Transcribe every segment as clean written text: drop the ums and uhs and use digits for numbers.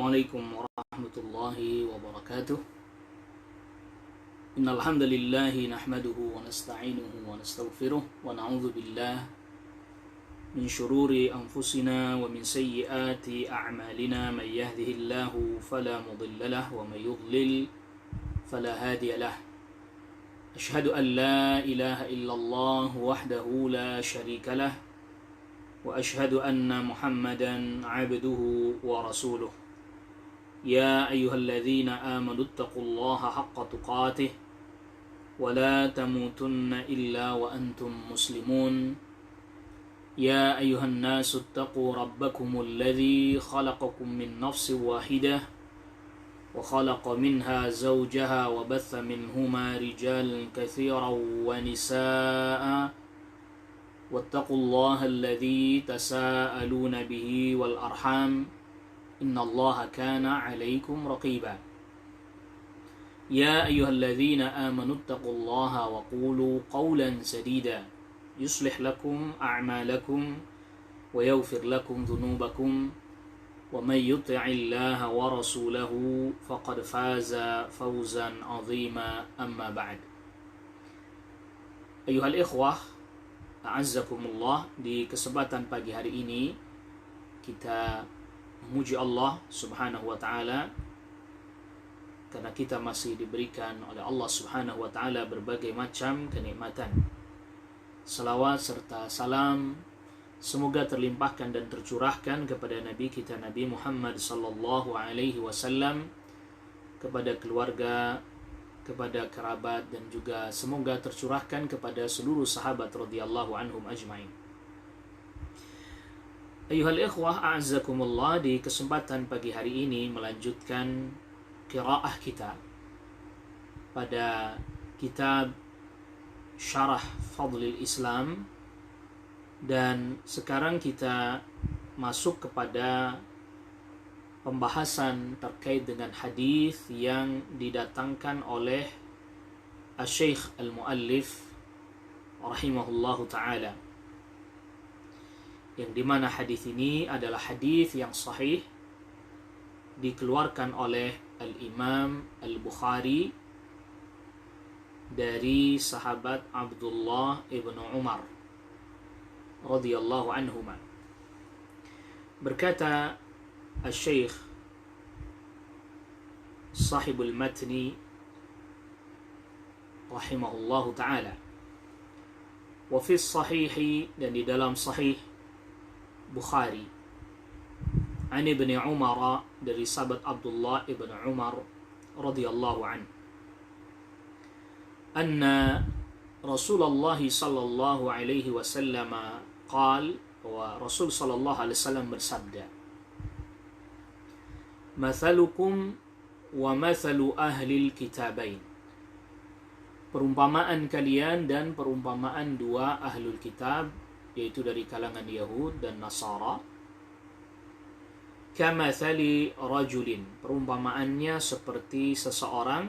Assalamualaikum warahmatullahi wabarakatuh. Innal hamdalillah nahmaduhu wa nasta'inuhu wa nastaghfiruh wa na'udzu billah min shururi anfusina wa min sayyiati a'malina man yahdihillahu fala mudilla lahu wa man yudlil fala hadiya lahu. Ashhadu an la ilaha illallah wahdahu la syarika lah wa ashhadu anna Muhammadan 'abduhu wa rasuluh. Ya ayyuhalladzina amanu ittaqullaha haqqa tuqatih wa la tamutunna illa wa antum muslimun. Ya ayyuhan nasu ittaqu rabbakumul ladzi khalaqakum min nafsin wahidah wa khalaqa minha zawjaha wa batha minhuma rijalan katsiran wa nisaa'a wattaqullaha alladzi tasaaluna bihi wal arham innallaha kana 'alaikum raqiba. Ya ayyuhalladzina amanu ittaqullaha wa qulu qawlan sadida yuslih lakum a'malakum wa yaghfir lakum dhunubakum wa may yuti'illaha wa rasulahu faqad faza fawzan 'azima. Amma ba'd. Ayyuhal ikhwah, a'azzakumullah, di kesempatan pagi hari ini kita memuji Allah Subhanahu wa taala karena kita masih diberikan oleh Allah Subhanahu wa taala berbagai macam kenikmatan. Salawat serta salam semoga terlimpahkan dan tercurahkan kepada Nabi kita Nabi Muhammad sallallahu alaihi wasallam, kepada keluarga, kepada kerabat, dan juga semoga tercurahkan kepada seluruh sahabat radhiyallahu anhum ajmain. Ayyuhal ikhwah a'azzakumullah, di kesempatan pagi hari ini melanjutkan qiraah kita pada kitab Syarah Fadlil Islam, dan sekarang kita masuk kepada pembahasan terkait dengan hadis yang didatangkan oleh Asy-Syaikh Al-Muallif rahimahullahu taala, yang dimana hadis ini adalah hadis yang sahih, dikeluarkan oleh Al-Imam Al-Bukhari dari sahabat Abdullah ibn Umar radhiyallahu anhuma. Berkata Asy-Syaikh Sahibul Matni rahimahullahu ta'ala, wa fi sahihi, dan di dalam sahih Bukhari, an Ibn Umar, dari sahabat Abdullah ibn Umar radhiyallahu anhu, anna Rasulullah sallallahu alaihi wasallam qal, wa Rasul sallallahu alaihi wasallam bersabda, mathalukum wa mathalu ahlil kitabain, perumpamaan kalian dan perumpamaan dua ahlul kitab, yaitu dari kalangan Yahud dan Nasara, kamathali rajulin, perumpamaannya seperti seseorang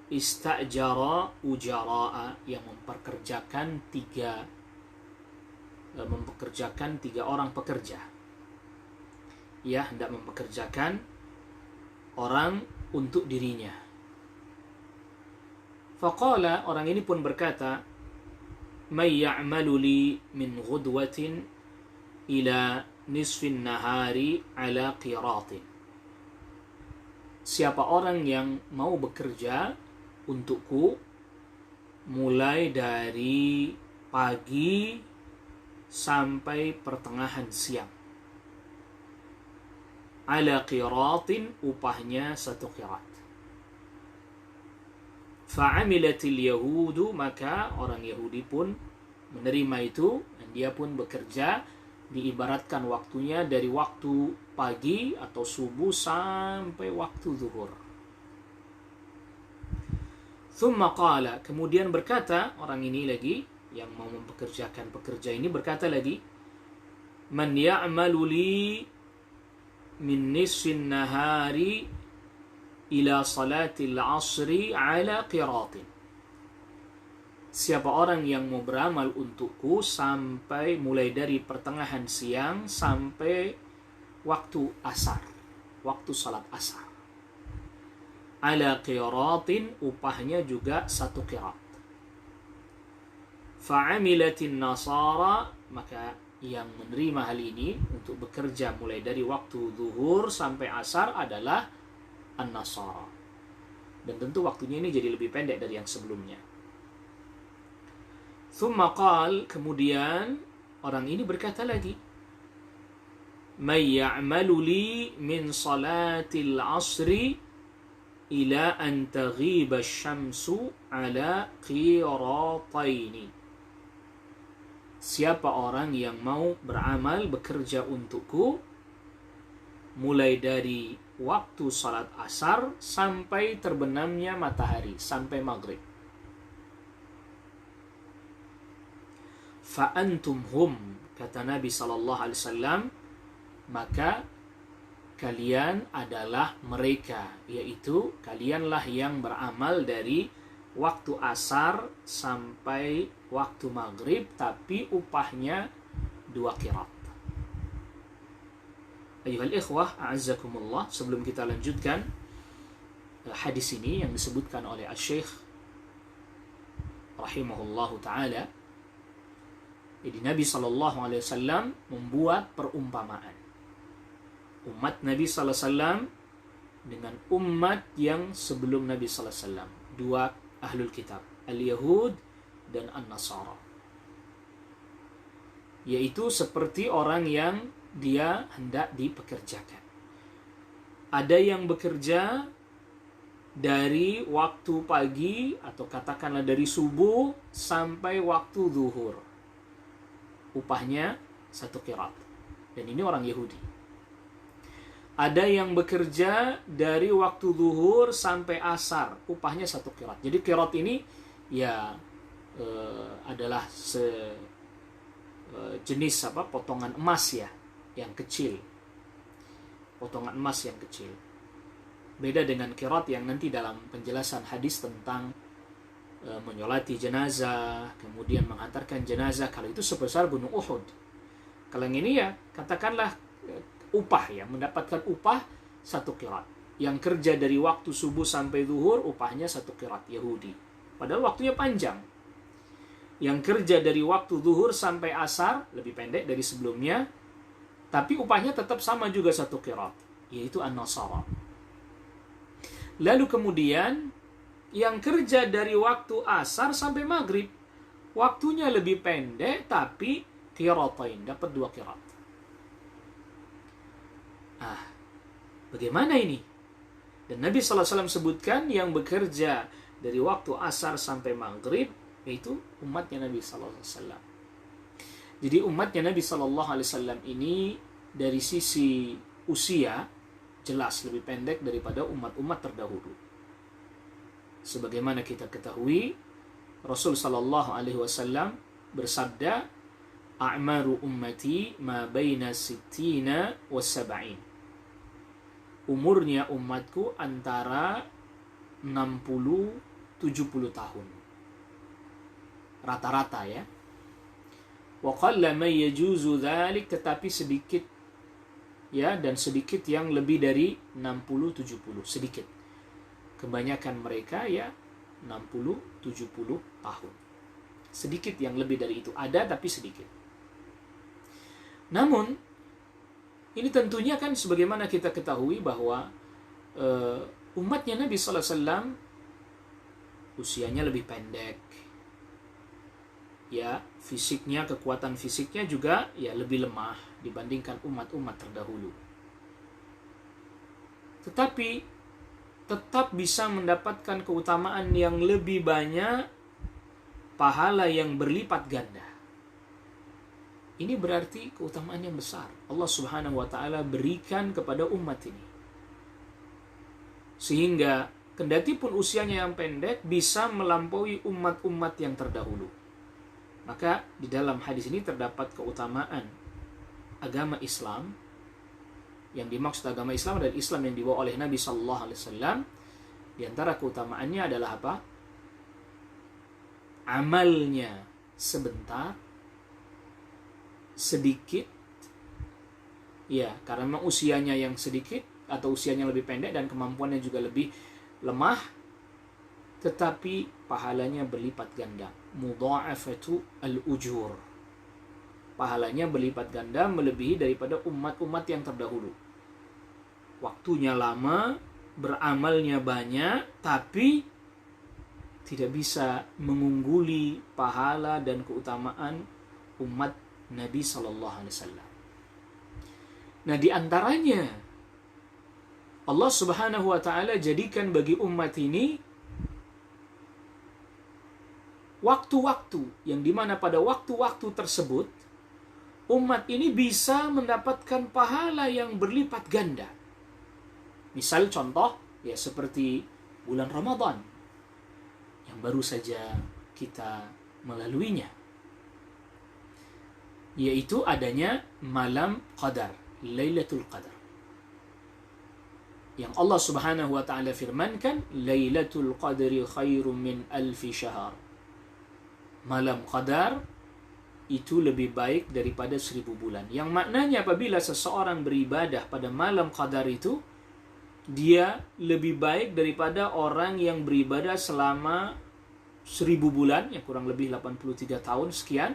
istajara ujara'a, yang mempekerjakan tiga orang pekerja. Ia hendak mempekerjakan orang untuk dirinya. Faqala, orang ini pun berkata, may ya'malu li min ghudwatin ila nisfin nahari ala qiratin, siapa orang yang mau bekerja untukku mulai dari pagi sampai pertengahan siang, ala qiratin, upahnya satu qirat. Fa'amilatil yahudu, maka orang Yahudi pun menerima itu, dan dia pun bekerja, diibaratkan waktunya dari waktu pagi atau subuh sampai waktu zuhur. Thumma qala, kemudian berkata orang ini lagi, yang mau mempekerjakan pekerja ini berkata lagi, man ya'malu li min nisfin nahari ila salatil asri ala qiratin, siapa orang yang mau beramal untukku sampai mulai dari pertengahan siang sampai waktu asar, waktu salat asar. Ala qiratin, upahnya juga 1 qirat. Fa'amilatin nasara, maka yang menerima hal ini untuk bekerja mulai dari waktu zuhur sampai asar adalah an-nasara. Dan tentu waktunya ini jadi lebih pendek dari yang sebelumnya. Thumma qal, kemudian orang ini berkata lagi, may ya'malu li min salatil asri ila an taghiba asy-syamsu ala qirataini. Siapa orang yang mau beramal, bekerja untukku mulai dari waktu salat asar sampai terbenamnya matahari, sampai maghrib. Fa antum hum, kata Nabi SAW, maka kalian adalah mereka, yaitu kalianlah yang beramal dari waktu asar sampai waktu maghrib, tapi upahnya 2 qirat. Ayuhal ikhwah, a'azzakumullah, sebelum kita lanjutkan hadis ini yang disebutkan oleh Asy-Syaikh rahimahullahu ta'ala, jadi Nabi SAW membuat perumpamaan umat Nabi SAW dengan umat yang sebelum Nabi SAW, 2 ahlul kitab, al-Yahud dan an-Nasara, yaitu seperti orang yang dia hendak dipekerjakan. Ada yang bekerja dari waktu pagi atau katakanlah dari subuh sampai waktu zuhur, upahnya 1 qirat, dan ini orang Yahudi. Ada yang bekerja dari waktu zuhur sampai asar, upahnya 1 qirat. Jadi qirat ini ya adalah jenis potongan emas ya, yang kecil. Potongan emas yang kecil. Beda dengan qirat yang nanti dalam penjelasan hadis tentang menyolati jenazah, kemudian menghantarkan jenazah, kalau itu sebesar gunung Uhud. Kalau yang ini ya katakanlah upah ya, mendapatkan upah 1 qirat. Yang kerja dari waktu subuh sampai zuhur, upahnya 1 qirat Yahudi. Padahal waktunya panjang. Yang kerja dari waktu zuhur sampai asar, lebih pendek dari sebelumnya, tapi upahnya tetap sama juga 1 qirat, yaitu an-Nasara. Lalu kemudian, yang kerja dari waktu asar sampai maghrib, waktunya lebih pendek, tapi qiratain, dapat 2 qirat. Bagaimana ini? Dan Nabi SAW sebutkan yang bekerja dari waktu asar sampai maghrib, yaitu umatnya Nabi SAW. Jadi umatnya Nabi SAW ini dari sisi usia jelas lebih pendek daripada umat-umat terdahulu. Sebagaimana kita ketahui, Rasul SAW bersabda, a'maru ummati ma baina sittina wa sab'in. Umurnya umatku antara 60-70 tahun. Rata-rata ya. Wa qalla may yajuzu dzalik, tetapi sedikit ya, dan sedikit yang lebih dari 60-70, sedikit. Kebanyakan mereka ya 60-70 tahun. Sedikit yang lebih dari itu ada, tapi sedikit. Namun ini tentunya kan sebagaimana kita ketahui bahwa umatnya Nabi SAW usianya lebih pendek. Ya, fisiknya, kekuatan fisiknya juga ya lebih lemah dibandingkan umat-umat terdahulu. Tetapi tetap bisa mendapatkan keutamaan yang lebih banyak, pahala yang berlipat ganda. Ini berarti keutamaan yang besar Allah Subhanahu wa ta'ala berikan kepada umat ini. Sehingga kendati pun usianya yang pendek bisa melampaui umat-umat yang terdahulu. Maka di dalam hadis ini terdapat keutamaan agama Islam. Yang dimaksud agama Islam adalah Islam yang dibawa oleh Nabi sallallahu alaihi wasallam. Di antara keutamaannya adalah apa? Amalnya sebentar, sedikit, ya, karena memang usianya yang sedikit, atau usianya lebih pendek dan kemampuannya juga lebih lemah, tetapi pahalanya berlipat ganda. Mudha'afatu al-ujur. Pahalanya berlipat ganda melebihi daripada umat-umat yang terdahulu. Waktunya lama, beramalnya banyak, tapi tidak bisa mengungguli pahala dan keutamaan umat Nabi Sallallahu Alaihi Wasallam. Nah, di antaranya Allah Subhanahu Wa Taala jadikan bagi umat ini waktu-waktu yang dimana pada waktu-waktu tersebut umat ini bisa mendapatkan pahala yang berlipat ganda. Misal contoh ya seperti bulan Ramadan yang baru saja kita melaluinya, yaitu adanya malam Qadar, Lailatul Qadar, yang Allah Subhanahu wa taala firmankan, Lailatul Qadri khairum min alfi syahr. Malam Qadar itu lebih baik daripada 1000 bulan. Yang maknanya apabila seseorang beribadah pada malam Qadar itu, dia lebih baik daripada orang yang beribadah selama 1000 bulan, yang kurang lebih 83 tahun sekian,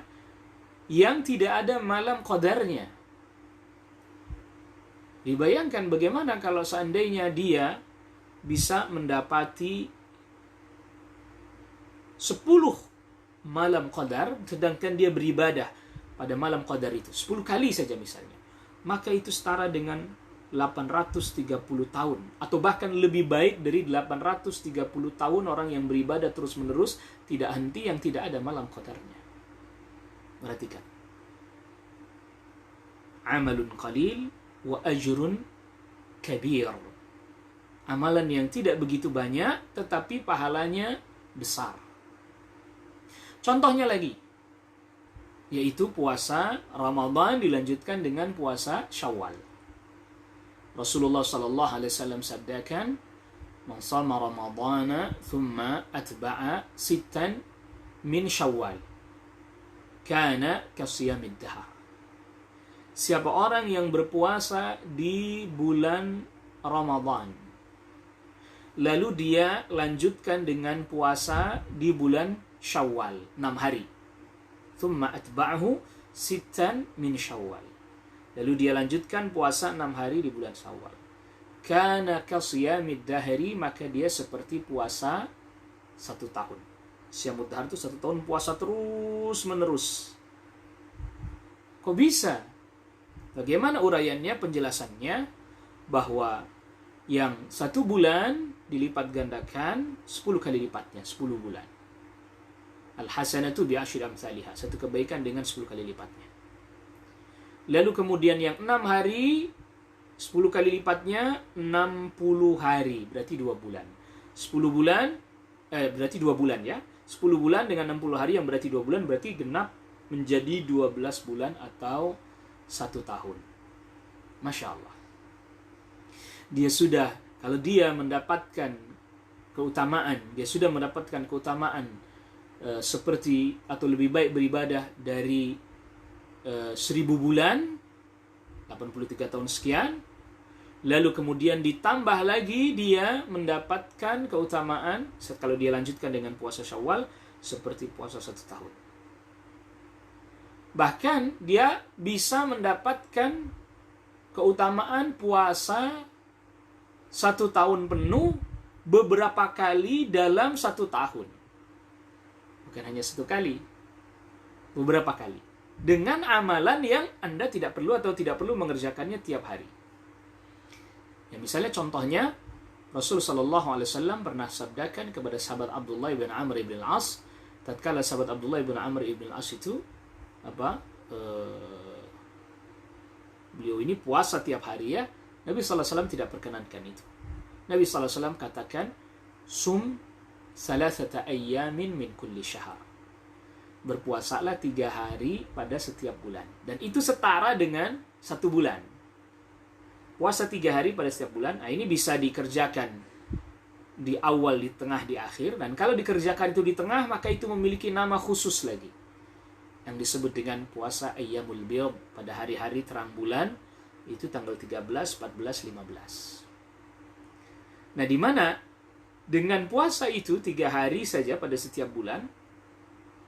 yang tidak ada malam qadarnya. Dibayangkan bagaimana kalau seandainya dia bisa mendapati 10 malam qadar, sedangkan dia beribadah pada malam qadar itu 10 kali saja misalnya, maka itu setara dengan 830 tahun, atau bahkan lebih baik dari 830 tahun orang yang beribadah terus-menerus tidak henti yang tidak ada malam qadarnya. Perhatikan. Amalun qalil wa ajrun kabir. Amalan yang tidak begitu banyak tetapi pahalanya besar. Contohnya lagi, yaitu puasa Ramadan dilanjutkan dengan puasa Syawal. Rasulullah sallallahu alaihi wasallam sabdakan, "Man shama Ramadhana thumma atba'a sittan min Syawal, kana kasiyamid dahar." Siapa orang yang berpuasa di bulan Ramadan, lalu dia lanjutkan dengan puasa di bulan Syawal 6 hari. Thumma atba'ahu sittan min Syawal. Lalu dia lanjutkan puasa 6 hari di bulan Syawal. Kana kasiyamid dahri, maka dia seperti puasa 1 tahun. Siyamud dahar itu 1 tahun puasa terus menerus. Kok bisa? Bagaimana uraiannya, penjelasannya? Bahwa yang 1 bulan dilipat gandakan 10 kali lipatnya, 10 bulan. Al-hasanatu bi'asyri amsalihha, satu kebaikan dengan 10 kali lipatnya. Lalu kemudian yang 6 hari 10 kali lipatnya 60 hari, berarti 2 bulan. 10 bulan berarti 2 bulan ya. 10 bulan dengan 60 hari yang berarti 2 bulan, berarti genap menjadi 12 bulan atau 1 tahun. Masya Allah. Dia sudah, kalau dia mendapatkan keutamaan, dia sudah mendapatkan keutamaan seperti atau lebih baik beribadah dari 1000 bulan, 83 tahun sekian, lalu kemudian ditambah lagi dia mendapatkan keutamaan kalau dia lanjutkan dengan puasa Syawal seperti puasa 1 tahun. Bahkan dia bisa mendapatkan keutamaan puasa 1 tahun penuh beberapa kali dalam 1 tahun. Bukan hanya 1 kali, beberapa kali. Dengan amalan yang Anda tidak perlu atau tidak perlu mengerjakannya tiap hari. Ya, misalnya contohnya Rasul sallallahu alaihi wasallam pernah sabdakan kepada sahabat Abdullah bin Amr bin Al-As, tatkala sahabat Abdullah bin Amr bin Al-As itu beliau ini puasa tiap hari ya, Nabi sallallahu alaihi wasallam tidak perkenankan itu. Nabi sallallahu alaihi wasallam katakan, "Sum salasata ayyamin min kulli syahr." Berpuasalah 3 hari pada setiap bulan. Dan itu setara dengan 1 bulan. Puasa 3 hari pada setiap bulan. Nah, ini bisa dikerjakan di awal, di tengah, di akhir. Dan kalau dikerjakan itu di tengah, maka itu memiliki nama khusus lagi, yang disebut dengan puasa Ayyamul Bid, pada hari-hari terang bulan, Itu tanggal 13, 14, 15. Nah, di mana dengan puasa itu 3 hari saja pada setiap bulan,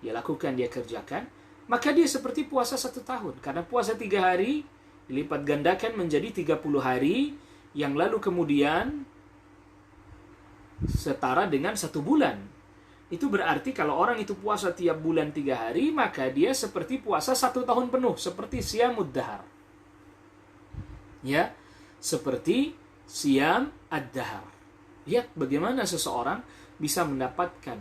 dia lakukan, dia kerjakan, maka dia seperti puasa 1 tahun. Karena puasa 3 hari dilipat gandakan menjadi 30 hari, yang lalu kemudian setara dengan 1 bulan. Itu berarti kalau orang itu puasa tiap bulan 3 hari, maka dia seperti puasa 1 tahun penuh, seperti siyamud dahar. Ya, seperti siyam ad-dahar. Lihat bagaimana seseorang bisa mendapatkan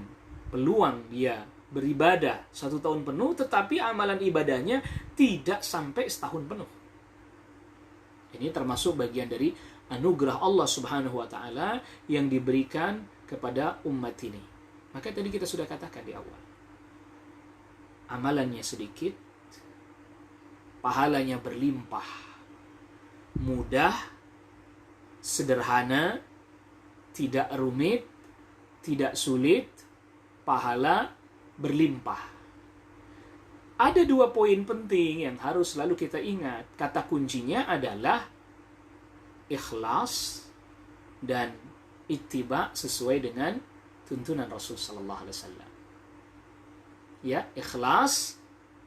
peluang dia beribadah 1 tahun penuh, tetapi amalan ibadahnya tidak sampai setahun penuh. Ini termasuk bagian dari anugerah Allah Subhanahu wa Ta'ala yang diberikan kepada umat ini. Maka tadi kita sudah katakan di awal, amalannya sedikit, pahalanya berlimpah, mudah, sederhana, tidak rumit, tidak sulit, pahala berlimpah. Ada 2 poin penting yang harus selalu kita ingat. Kata kuncinya adalah ikhlas dan ittiba sesuai dengan tuntunan Rasul sallallahu alaihi wasallam. Ya, ikhlas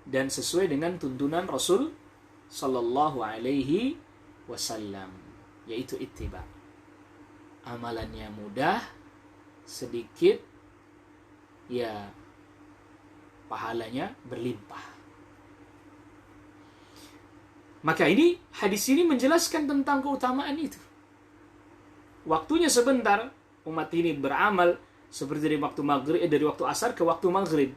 dan sesuai dengan tuntunan Rasul sallallahu alaihi wasallam, yaitu ittiba. Amalannya mudah, sedikit, ya pahalanya berlimpah. Maka ini hadis ini menjelaskan tentang keutamaan itu. Waktunya sebentar, umat ini beramal seperti dari waktu maghrib, dari waktu asar ke waktu maghrib.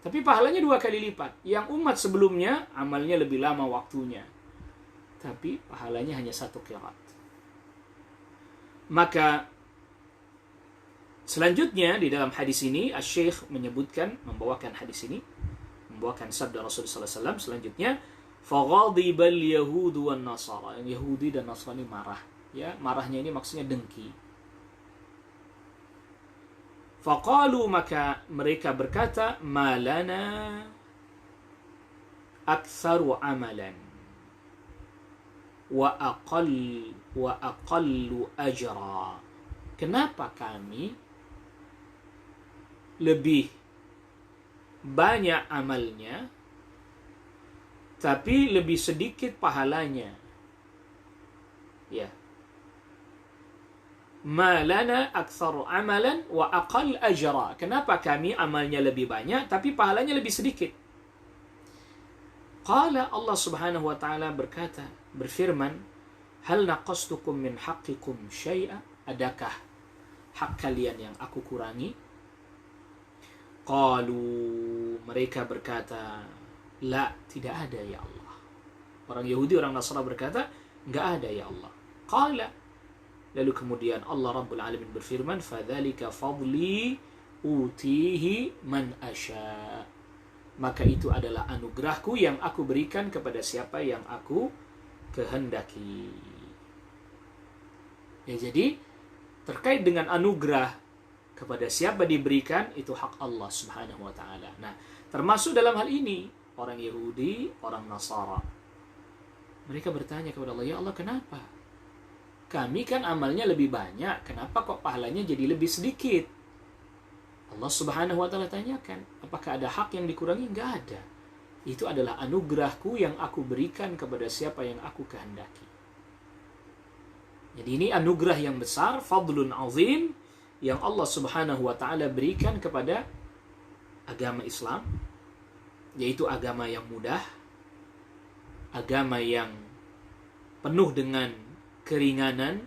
Tapi pahalanya 2 kali lipat. Yang umat sebelumnya amalnya lebih lama waktunya, tapi pahalanya hanya 1 qiraat. Maka selanjutnya di dalam hadis ini Asy-Syaikh menyebutkan, membawakan hadis ini, membawakan sabda Rasulullah SAW. Selanjutnya, faghadibal yahudu wan nasara. Yang Yahudi dan Nasrani marah. Ya, marahnya ini maksudnya dengki. Faqalu, maka mereka berkata, malana aktsaru amalan wa aqallu ajra. Kenapa kami lebih banyak amalnya tapi lebih sedikit pahalanya? Ya. Ma lana aktsaru amalan wa aqall ajra. Kenapa kami amalnya lebih banyak tapi pahalanya lebih sedikit? Qala, Allah Subhanahu wa taala berfirman, hal naqastukum min haqqikum syai'a? Adakah hak kalian yang aku kurangi? Qalu, mereka berkata, la, tidak ada ya Allah. Orang Yahudi, orang Nasrani berkata, enggak ada ya Allah. Qala, lalu kemudian Allah Rabbul Alamin berfirman, fadzalika fadli utihi man asya. Maka itu adalah anugerahku yang aku berikan kepada siapa yang aku kehendaki. Ya, jadi terkait dengan anugerah kepada siapa diberikan, itu hak Allah Subhanahu wa taala. Nah, termasuk dalam hal ini orang Yahudi, orang Nasara. Mereka bertanya kepada Allah, ya Allah, kenapa? Kami kan amalnya lebih banyak, kenapa kok pahalanya jadi lebih sedikit? Allah Subhanahu wa taala tanyakan, apakah ada hak yang dikurangi? Enggak ada. Itu adalah anugerahku yang aku berikan kepada siapa yang aku kehendaki. Jadi ini anugerah yang besar, fadlun azim, yang Allah Subhanahu wa taala berikan kepada agama Islam, yaitu agama yang mudah, agama yang penuh dengan keringanan,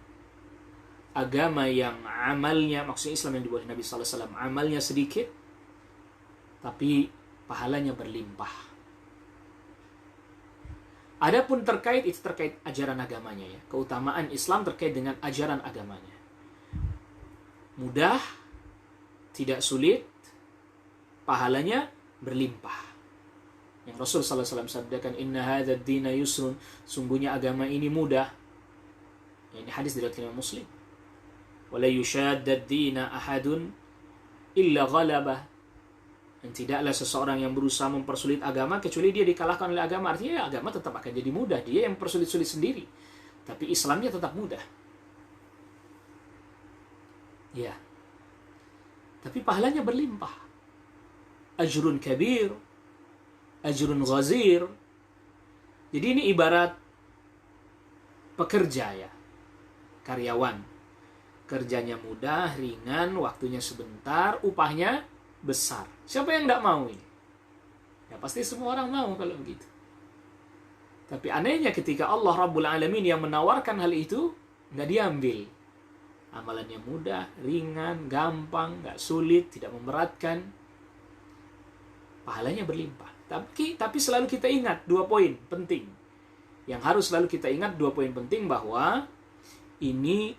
agama yang amalnya, maksudnya Islam yang dibawa Nabi sallallahu alaihi wasallam, amalnya sedikit tapi pahalanya berlimpah. Adapun terkait ajaran agamanya, ya, keutamaan Islam terkait dengan ajaran agamanya. Mudah, tidak sulit, pahalanya berlimpah. Yang Rasul sallallahu alaihi wasallam sabdakan, inna hadzal dina yusrun, sungguhnya agama ini mudah. Ini hadis diriwayatkan Muslim. Wala yushaddad dina ahadun illa ghalabah. Dan tidaklah seseorang yang berusaha mempersulit agama kecuali dia dikalahkan oleh agama. Artinya ya, agama tetap akan jadi mudah. Dia yang mempersulit-sulit sendiri. Tapi Islamnya tetap mudah. Ya. Tapi pahalanya berlimpah. Ajrun kabir, ajrun ghazir. Jadi ini ibarat pekerja ya. Karyawan. Kerjanya mudah, ringan, waktunya sebentar, upahnya besar. Siapa yang tidak mau ini? Ya pasti semua orang mau kalau begitu. Tapi anehnya ketika Allah Rabbul Alamin yang menawarkan hal itu, nggak diambil. Amalannya mudah, ringan, gampang, nggak sulit, tidak memberatkan. Pahalanya berlimpah. Tapi selalu kita ingat 2 poin penting. Yang harus selalu kita ingat 2 poin penting bahwa ini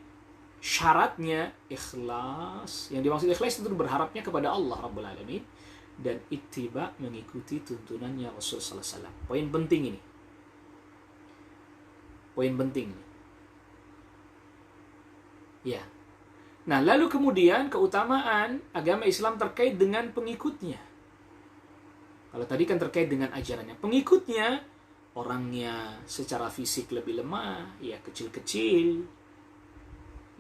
syaratnya ikhlas. Yang dimaksud ikhlas itu berharapnya kepada Allah Rabbul Alamin dan ittiba, mengikuti tuntunannya Rasul sallallahu alaihi wasallam. Poin penting ini. Poin penting ini. Ya. Nah, lalu kemudian keutamaan agama Islam terkait dengan pengikutnya. Kalau tadi kan terkait dengan ajarannya. Pengikutnya orangnya secara fisik lebih lemah, ya kecil-kecil,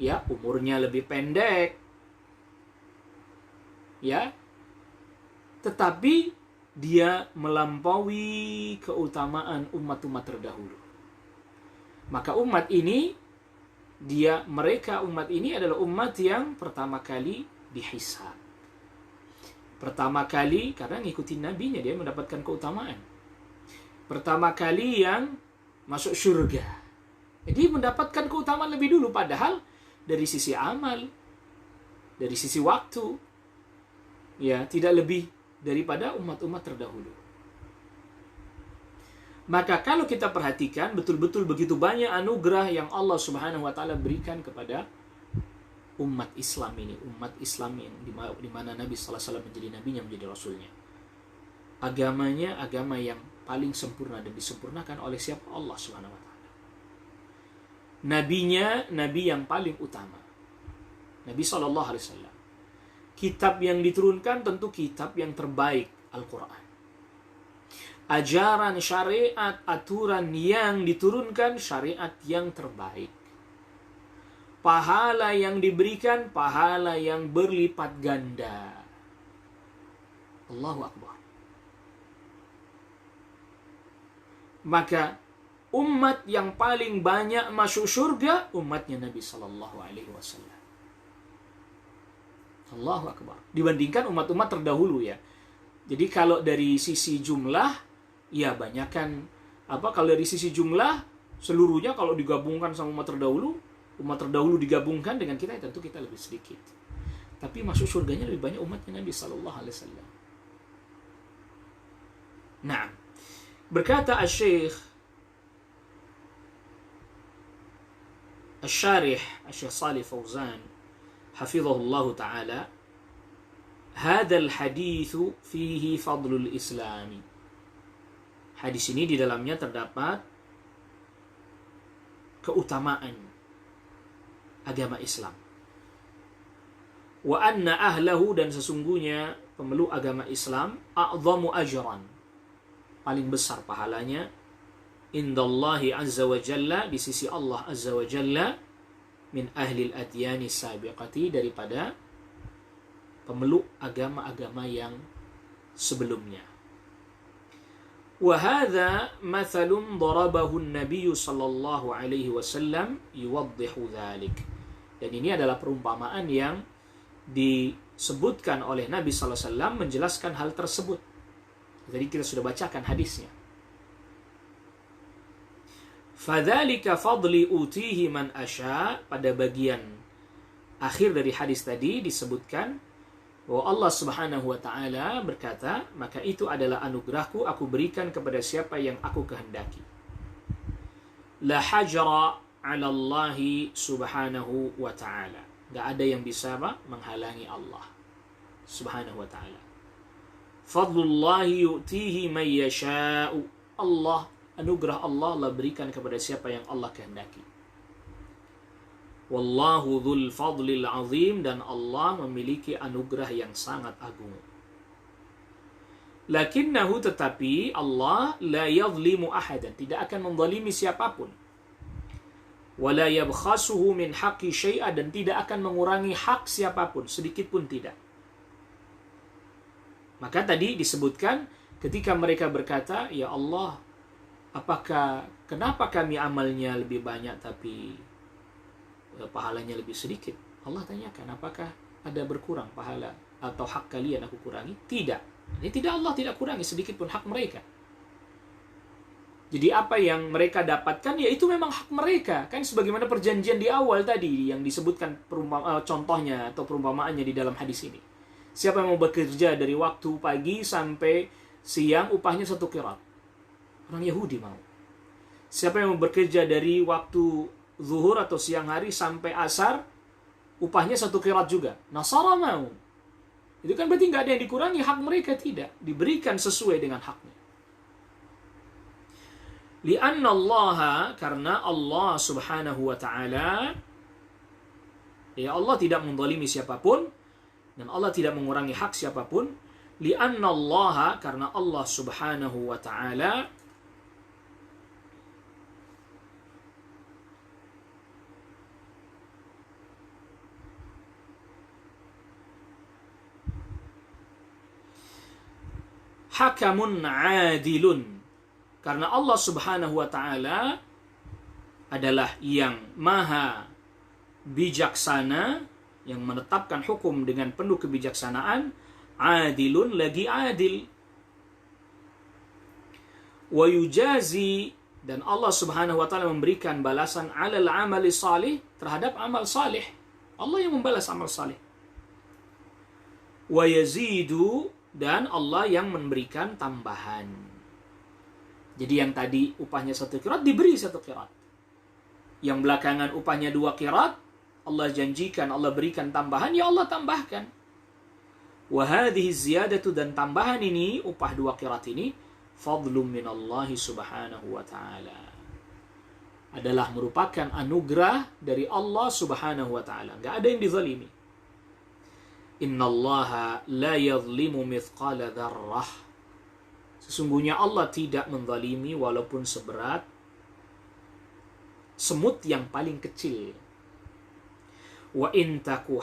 ya umurnya lebih pendek, ya, tetapi dia melampaui keutamaan umat-umat terdahulu. Maka umat ini, umat ini adalah umat yang pertama kali dihisab. Pertama kali karena ngikutin nabinya dia mendapatkan keutamaan. Pertama kali yang masuk surga. Jadi mendapatkan keutamaan lebih dulu, padahal dari sisi amal, dari sisi waktu, ya tidak lebih daripada umat-umat terdahulu. Maka kalau kita perhatikan betul-betul begitu banyak anugerah yang Allah Subhanahu wa taala berikan kepada umat Islam ini, umat Islam yang di mana Nabi sallallahu alaihi wasallam menjadi nabinya, menjadi rasulnya. Agamanya agama yang paling sempurna dan disempurnakan oleh siapa? Allah Subhanahu wa taala. Nabinya nabi yang paling utama. Nabi sallallahu alaihi wasallam. Kitab yang diturunkan tentu kitab yang terbaik, Al-Qur'an. Ajaran, syariat, aturan yang diturunkan syariat yang terbaik. Pahala yang diberikan, pahala yang berlipat ganda. Allahu Akbar. Maka umat yang paling banyak masuk surga, umatnya Nabi Sallallahu Alaihi Wasallam. Allahu Akbar. Dibandingkan umat-umat terdahulu ya. Jadi kalau dari sisi jumlah, ya banyakkan kalau dari sisi jumlah seluruhnya kalau digabungkan sama umat terdahulu digabungkan dengan kita, tentu kita lebih sedikit. Tapi masuk surganya lebih banyak umatnya Nabi Sallallahu Alaihi Wasallam. Nah, berkata Asy-Syaikh Asy-Syarih Asy-Syaikh Shalih Fauzan hafizahullah taala, "Hadzal haditsu fihi fadlul Islami." Hadis ini di dalamnya terdapat keutamaan agama Islam. Wa anna ahlahu, dan sesungguhnya pemeluk agama Islam, a'zamu ajran, paling besar pahalanya, indallahi azza wa jalla, di sisi Allah azza wa jalla, min ahli al-adyani sabiqati, daripada pemeluk agama-agama yang sebelumnya. Wa hadza mathalun darabahu an-nabiy sallallahu alaihi wasallam yuwaddihu dzalik. Dan ini adalah perumpamaan yang disebutkan oleh Nabi sallallahu alaihi wasallam menjelaskan hal tersebut. Jadi kita sudah bacakan hadisnya. Fadzalika fadli utihi man asya, pada bagian akhir dari hadis tadi disebutkan bahwa Allah Subhanahu wa taala berkata, maka itu adalah anugerahku, aku berikan kepada siapa yang aku kehendaki. La hajra 'ala Allah Subhanahu wa taala. Enggak ada yang bisa menghalangi Allah Subhanahu wa taala. Fadlullahi yu'tihi man yasha'u. Allah, anugerah Allah berikan kepada siapa yang Allah kehendaki. Wallahu dzul fadlil azim, dan Allah memiliki anugerah yang sangat agung. Lakinnahu, tetapi Allah la yadhlimu ahadan, tidak akan menzalimi siapapun. Wala yabkhasuhu min haqqi syai'a, dan tidak akan mengurangi hak siapapun sedikit pun tidak. Maka tadi disebutkan ketika mereka berkata, ya Allah, kenapa kami amalnya lebih banyak tapi pahalanya lebih sedikit? Allah tanyakan, apakah ada berkurang pahala atau hak kalian aku kurangi? Tidak. Ini tidak, Allah tidak kurangi sedikit pun hak mereka. Jadi apa yang mereka dapatkan, ya itu memang hak mereka. Kan sebagaimana perjanjian di awal tadi yang disebutkan contohnya atau perumpamaannya di dalam hadis ini. Siapa yang mau bekerja dari waktu pagi sampai siang, upahnya 1 qirat. Orang Yahudi mau. Siapa yang mau bekerja dari waktu zuhur atau siang hari sampai asar, upahnya 1 qirat juga. Nasara mau. Itu kan berarti nggak ada yang dikurangi, hak mereka tidak. Diberikan sesuai dengan haknya. Lianna Allah, karena Allah subhanahu wa ta'ala, ya Allah tidak menzalimi siapapun, dan Allah tidak mengurangi hak siapapun. Lianna Allah, karena Allah subhanahu wa ta'ala hakamun adilun, karena Allah subhanahu wa ta'ala adalah yang maha bijaksana, yang menetapkan hukum dengan penuh kebijaksanaan, adilun, lagi adil. Wa yujazi, dan Allah subhanahu wa ta'ala memberikan balasan alal amali salih, terhadap amal salih. Allah yang membalas amal salih. Wa yazidu, dan Allah yang memberikan tambahan. Jadi yang tadi upahnya 1 qirat, diberi 1 qirat. Yang belakangan upahnya 2 qirat, Allah janjikan, Allah berikan tambahan, ya Allah tambahkan. Wa hadhihi ziyadatu, dan tambahan ini, upah 2 qirat ini, fadlum minallahi subhanahu wa ta'ala, adalah merupakan anugerah dari Allah subhanahu wa ta'ala. Enggak ada yang dizalimi. Innallaha la yadhlimu mithqala dzarrah. Sesungguhnya Allah tidak menzalimi walaupun seberat semut yang paling kecil. Wa in taku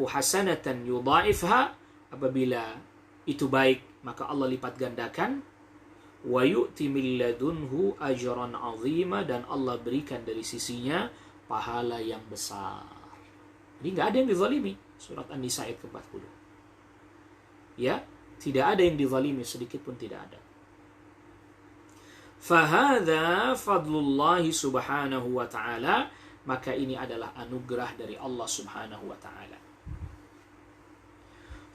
hasanatan yudha'ifha, apabila itu baik maka Allah lipat gandakan. Wa yu'ti min ladunhu ajran 'azima, dan Allah berikan dari sisinya pahala yang besar. Jadi enggak ada yang dizalimi. Surat An-Nisa ayat ke-40. Ya, tidak ada yang dizalimi, sedikit pun tidak ada. Fahadha fadlullahi subhanahu wa ta'ala, maka ini adalah anugerah dari Allah subhanahu wa ta'ala.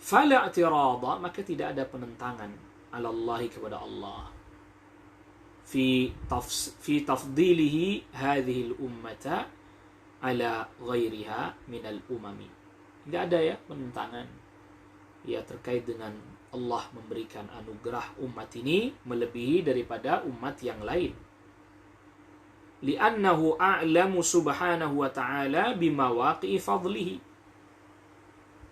Fala i'tirada, maka tidak ada penentangan ala Allahi, kepada Allah, fi tafdilihi hadhihi al-ummata ala ghairiha minal umami. Tidak ada ya penentangan ya terkait dengan Allah memberikan anugerah umat ini melebihi daripada umat yang lain. Li'annahu a'lamu subhanahu wa ta'ala bimawaqi'i fadlihi.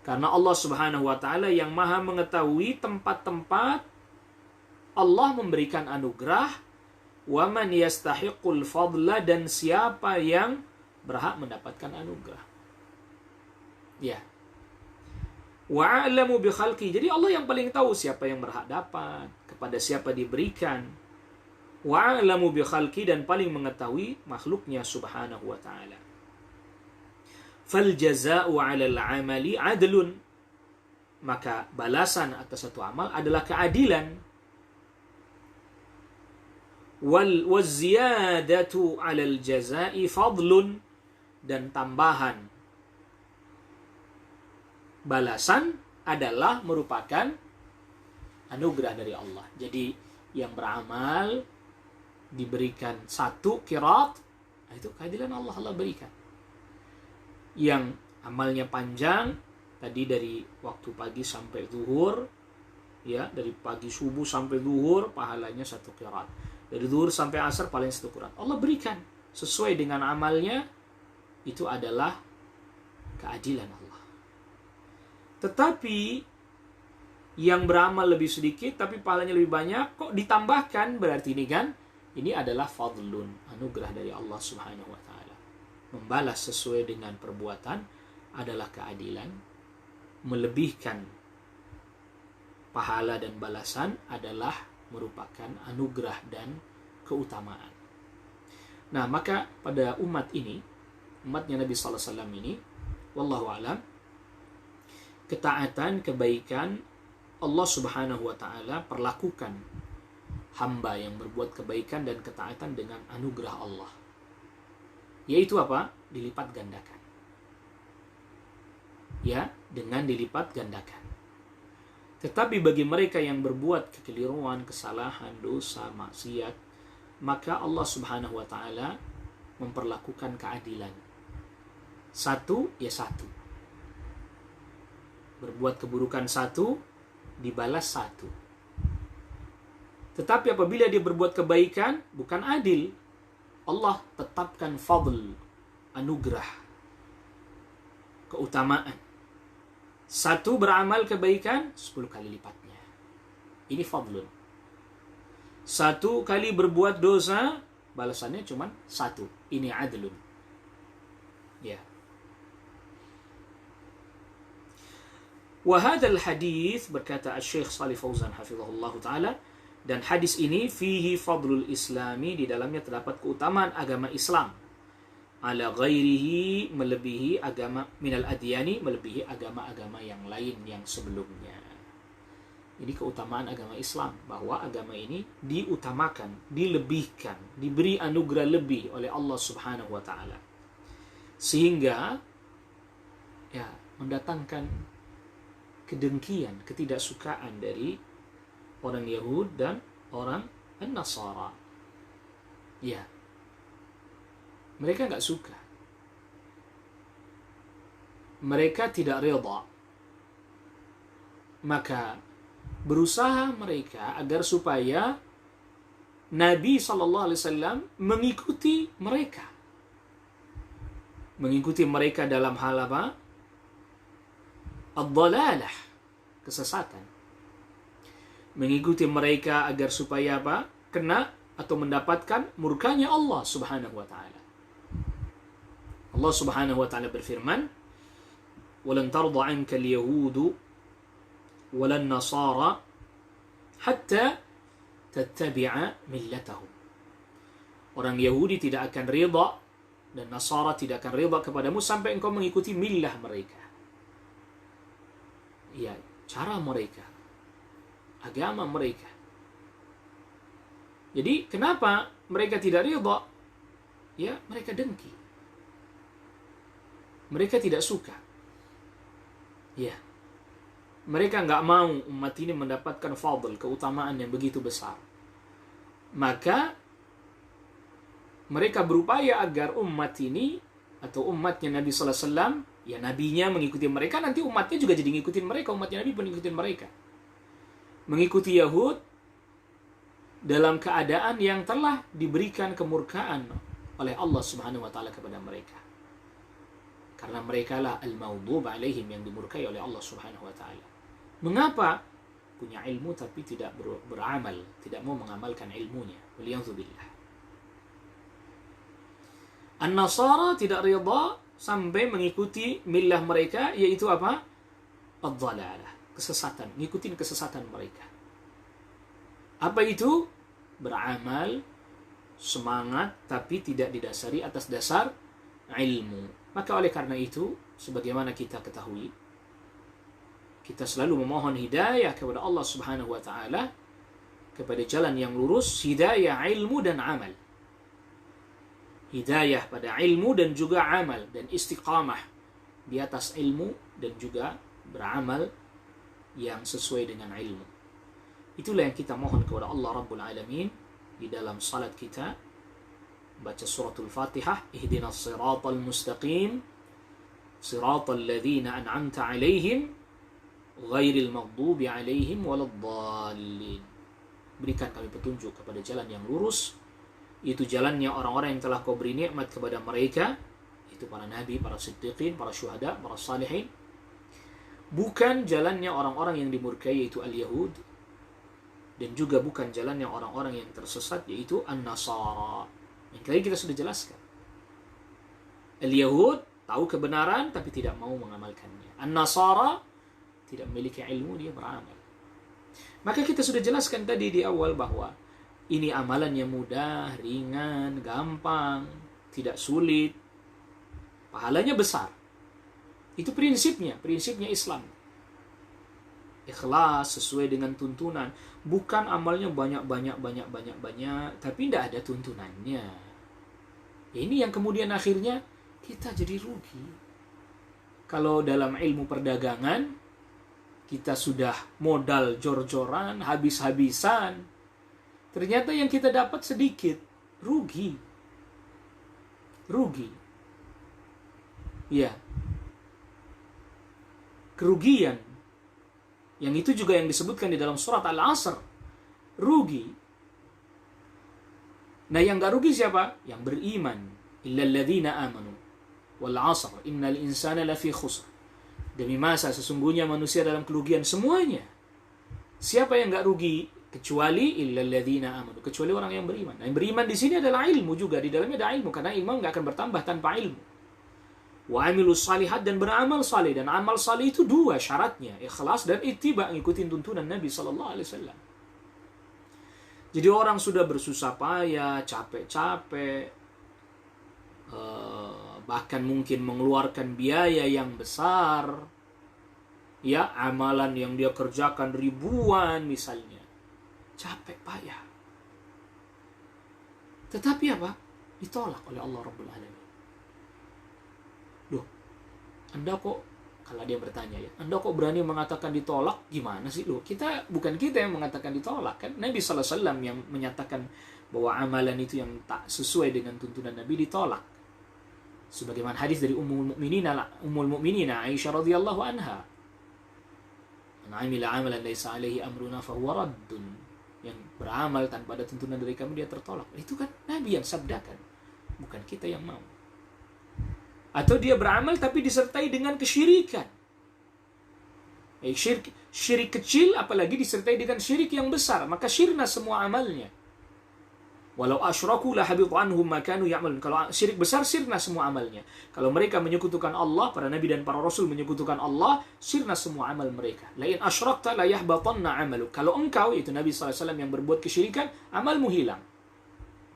Karena Allah subhanahu wa ta'ala yang maha mengetahui tempat-tempat Allah memberikan anugerah, wa man yastahiqul fadla, dan siapa yang berhak mendapatkan anugerah. Ya. Wa a'lamu bi khalqi. Jadi Allah yang paling tahu siapa yang berhak dapat, kepada siapa diberikan. Wa a'lamu bi khalqi, dan paling mengetahui makhluknya subhanahu wa ta'ala. Fal jazaa'u 'alal 'amali 'adlun. Maka balasan atas satu amal adalah keadilan. Wal ziyadatu 'alal jazaa'i fadlun, dan tambahan balasan adalah merupakan anugerah dari Allah. Jadi yang beramal diberikan 1 qirat, itu keadilan Allah, Allah berikan. Yang amalnya panjang, tadi dari waktu pagi sampai zuhur, ya, dari pagi subuh sampai zuhur pahalanya 1 qirat. Dari zuhur sampai asar paling 1 qirat. Allah berikan sesuai dengan amalnya, itu adalah keadilan Allah. Tetapi yang beramal lebih sedikit tapi pahalanya lebih banyak, kok ditambahkan? Berarti ini kan, ini adalah fadlun, anugerah dari Allah Subhanahu wa taala. Membalas sesuai dengan perbuatan adalah keadilan, melebihkan pahala dan balasan adalah merupakan anugerah dan keutamaan. Nah, maka pada umat ini, umatnya Nabi sallallahu alaihi wasallam ini, wallahu alam, ketaatan, kebaikan, Allah Subhanahu wa taala perlakukan hamba yang berbuat kebaikan dan ketaatan dengan anugerah Allah. Yaitu apa? Dilipat gandakan. Ya, dengan dilipat gandakan. Tetapi bagi mereka yang berbuat kekeliruan, kesalahan, dosa, maksiat, maka Allah Subhanahu wa taala memperlakukan keadilan. Satu, ya satu. Berbuat keburukan satu, dibalas satu. Tetapi apabila dia berbuat kebaikan, bukan adil. Allah tetapkan fadl, anugerah, keutamaan. Satu beramal kebaikan, 10 kali lipatnya. Ini fadlun. Satu kali berbuat dosa, balasannya cuma satu. Ini adlun. Ya. Wahadal hadis, berkata Syekh Shalih Fauzan hafizahullah ta'ala, dan hadis ini fihi fadlul islami, di dalamnya terdapat keutamaan agama Islam, ala ghairihi, melebihi agama minal adyani, melebihi agama-agama yang lain yang sebelumnya. Ini keutamaan agama Islam, bahwa agama ini diutamakan, dilebihkan, diberi anugerah lebih oleh Allah Subhanahu wa taala. Sehingga ya mendatangkan kedengkian, ketidaksukaan dari orang Yahud dan orang Nasara. Ya, mereka nggak suka. Mereka tidak reda. Maka berusaha mereka agar supaya Nabi SAW mengikuti mereka. Mengikuti mereka dalam hal apa? Ad-dhalalah, kesesatan. Mengikuti mereka agar supaya apa? Kena atau mendapatkan murkanya Allah Subhanahu wa taala. Allah Subhanahu wa taala berfirman, "Walan tarda 'anka al-yahudu walan nasara hatta tattabi'a millatahum." Orang Yahudi tidak akan ridha dan Nasara tidak akan ridha kepadamu sampai engkau mengikuti millah mereka. Ya, cara mereka, agama mereka. Jadi kenapa mereka tidak ridha? Ya, mereka dengki. Mereka tidak suka. Ya, mereka nggak mau umat ini mendapatkan fadl, keutamaan yang begitu besar. Maka mereka berupaya agar umat ini atau umatnya Nabi Sallallahu Alaihi Wasallam, ya nabinya mengikuti mereka, nanti umatnya juga jadi ngikutin mereka, umatnya Nabi pun ngikutin mereka. Mengikuti Yahud dalam keadaan yang telah diberikan kemurkaan oleh Allah Subhanahu wa taala kepada mereka. Karena mereka lah al-maghdub alaihim, yang dimurkai oleh Allah Subhanahu wa taala. Mengapa? Punya ilmu tapi tidak beramal, tidak mau mengamalkan ilmunya. Waliyadzubillah. An-Nasara tidak rida sampai mengikuti millah mereka, yaitu apa? Ad-dhalalah, kesesatan, ngikutin kesesatan mereka. Apa itu? Beramal, semangat, tapi tidak didasari atas dasar ilmu. Maka oleh karena itu, sebagaimana kita ketahui, kita selalu memohon hidayah kepada Allah Subhanahu wa taala kepada jalan yang lurus, hidayah ilmu dan amal. Hidayah pada ilmu dan juga amal, dan istiqamah di atas ilmu dan juga beramal yang sesuai dengan ilmu. Itulah yang kita mohon kepada Allah Rabbul Alamin di dalam salat kita. Baca suratul Fatihah, ihdinas siratal mustaqim, siratal ladzina an'amta alaihim, ghairil maghdubi alaihim waladdallin. Berikan kami petunjuk kepada jalan yang lurus, itu jalannya orang-orang yang telah kau beri nikmat kepada mereka, itu para nabi, para siddiqin, para syuhada, para salihin. bukan jalannya orang-orang yang dimurkai yaitu al-Yahud, dan juga bukan jalannya orang-orang yang tersesat yaitu an-Nasara. Yang tadi kita sudah jelaskan. Al-Yahud tahu kebenaran tapi tidak mau mengamalkannya. An-Nasara tidak memiliki ilmu, dia beramal. Maka kita sudah jelaskan tadi di awal bahwa ini amalannya mudah, ringan, gampang, tidak sulit, pahalanya besar. Itu prinsipnya Islam. Ikhlas sesuai dengan tuntunan, bukan amalnya banyak, tapi tidak ada tuntunannya. Ini yang kemudian akhirnya kita jadi rugi. Kalau dalam ilmu perdagangan, kita sudah modal jor-joran, habis-habisan, ternyata yang kita dapat sedikit, rugi. Ya, kerugian. Yang itu juga yang disebutkan di dalam surat Al-Asr. Rugi. Nah, yang gak rugi siapa? Yang beriman. Illa alladhina amanu. Wal 'asr. Innal insana lafi khusr. Demi masa sesungguhnya manusia dalam kerugian semuanya. Siapa yang gak rugi? Kecuali illa alladhina amanu. Kecuali orang yang beriman. Nah, yang beriman di sini adalah ilmu juga. Di dalamnya ada ilmu. Karena ilmu gak akan bertambah tanpa ilmu. Wa amilus salihat, dan beramal saleh. Dan amal saleh itu dua syaratnya, ikhlas dan ittiba, ngikutin tuntunan Nabi SAW. Jadi orang sudah bersusah payah, capek-capek, bahkan mungkin mengeluarkan biaya yang besar, ya, amalan yang dia kerjakan ribuan misalnya, capek payah, tetapi apa? Ditolak oleh Allah Rabbul Alamin. Anda kok, kalau dia bertanya ya, Anda kok berani mengatakan ditolak? Gimana sih lo? Bukan kita yang mengatakan ditolak, kan? Nabi SAW yang menyatakan bahwa amalan itu yang tak sesuai dengan tuntunan Nabi ditolak. Sebagaimana hadis dari Ummul Mukminin Aisyah radhiyallahu anha. Man 'amila 'amalan laisa 'alaihi amruna fahuwa raddun. Yang beramal tanpa ada tuntunan dari kami, dia tertolak. Itu kan Nabi yang sabdakan, bukan kita yang mau. Atau dia beramal tapi disertai dengan kesyirikan. Syirik kecil apalagi disertai dengan syirik yang besar, maka syirna semua amalnya. Walau asyraku la habita anhum ma kanu ya'malun. Kalau syirik besar, sirna semua amalnya. Kalau mereka menyekutukan Allah, para nabi dan para rasul menyekutukan Allah, sirna semua amal mereka. La in asyrakta la yahbatanna 'amaluk. Kalau engkau, itu Nabi SAW yang berbuat kesyirikan, amalmu hilang.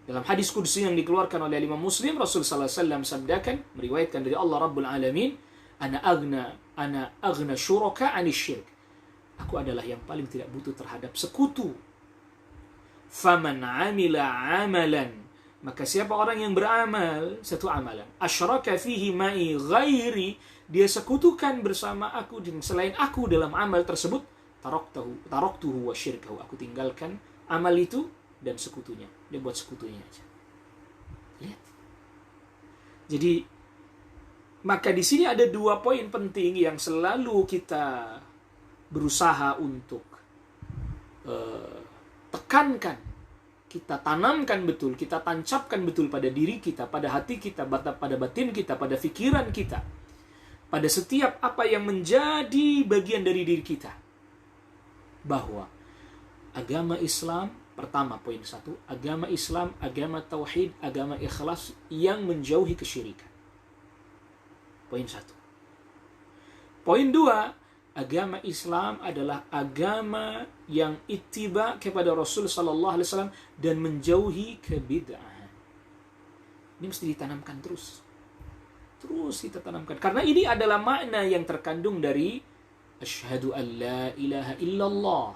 Dalam hadis qudsi yang dikeluarkan oleh Imam Muslim, Rasul sallallahu alaihi wasallam sabdakan, meriwayatkan dari Allah Rabbul Alamin, ana aghna syuraka 'anil syirk. Aku adalah yang paling tidak butuh terhadap sekutu. Faman 'amila 'amalan, maka siapa orang yang beramal satu amalan, asyraka fihi ma'i ghairi, dia sekutukan bersama aku dan selain aku dalam amal tersebut, taraktuhu wa syirkahu, aku tinggalkan amal itu dan sekutunya. Dia buat sekutunya aja. Lihat. Jadi maka di sini ada dua poin penting yang selalu kita berusaha untuk tekankan, kita tanamkan betul, kita tancapkan betul pada diri kita, pada hati kita, pada batin kita, pada pikiran kita, pada setiap apa yang menjadi bagian dari diri kita, bahwa agama Islam, pertama poin 1, agama Islam, agama tauhid, agama ikhlas yang menjauhi kesyirikan. Poin 1. Poin 2, agama Islam adalah agama yang ittiba kepada Rasul sallallahu alaihi wasallam dan menjauhi kebid'ahan. Ini mesti ditanamkan terus. Terus kita tanamkan, karena ini adalah makna yang terkandung dari asyhadu an la ilaha illallah.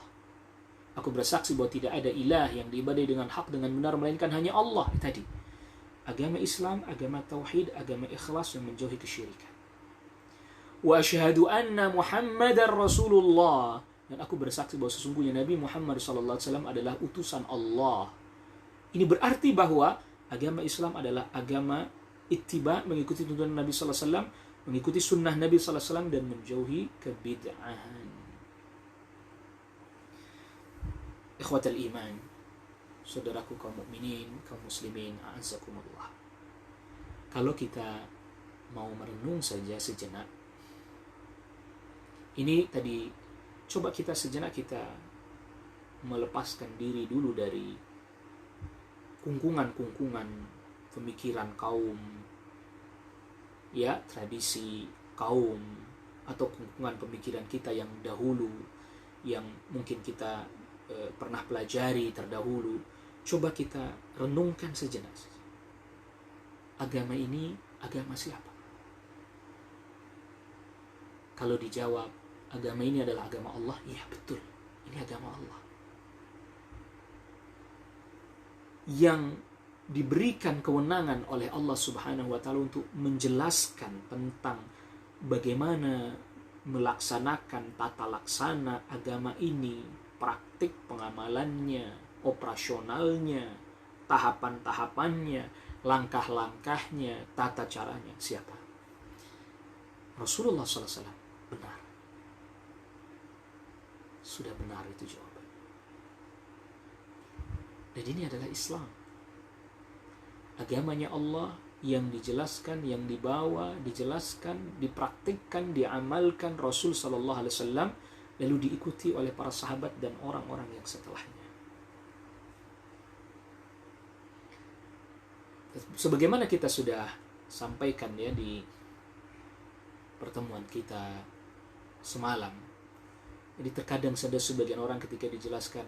Aku bersaksi bahwa tidak ada ilah yang diibadahi dengan hak dengan benar melainkan hanya Allah. Tadi agama Islam, agama tauhid, agama ikhlas yang menjauhi kesyirikan. Wa asyhadu anna Muhammadar Rasulullah, dan aku bersaksi bahwa sesungguhnya Nabi Muhammad SAW adalah utusan Allah. Ini berarti bahwa agama Islam adalah agama ittiba, mengikuti tuntunan Nabi SAW, mengikuti sunnah Nabi SAW dan menjauhi kebid'ahan. Ikhwatal iman, saudaraku kaum mukminin, kaum muslimin, a'azzakumullah. Kalau kita mau merenung saja sejenak, Ini tadi, coba kita sejenak kita melepaskan diri dulu dari kungkungan-kungkungan pemikiran kaum, ya, tradisi kaum, atau kungkungan pemikiran kita yang dahulu, yang mungkin kita pernah pelajari terdahulu. Coba kita renungkan sejenak. Agama ini agama siapa? Kalau dijawab, agama ini adalah agama Allah, iya betul, ini agama Allah. Yang diberikan kewenangan oleh Allah Subhanahu wa Ta'ala untuk menjelaskan tentang bagaimana melaksanakan tata laksana agama ini, praktik pengamalannya, operasionalnya, tahapan-tahapannya, langkah-langkahnya, tata caranya. Siapa? Rasulullah SAW. Benar. Sudah benar itu jawaban. Dan ini adalah Islam. Agamanya Allah yang dijelaskan, yang dibawa, dijelaskan, dipraktikkan, diamalkan Rasul sallallahu alaihi wasallam, lalu diikuti oleh para sahabat dan orang-orang yang setelahnya. Sebagaimana kita sudah sampaikan ya di pertemuan kita semalam. Jadi terkadang ada sebagian orang ketika dijelaskan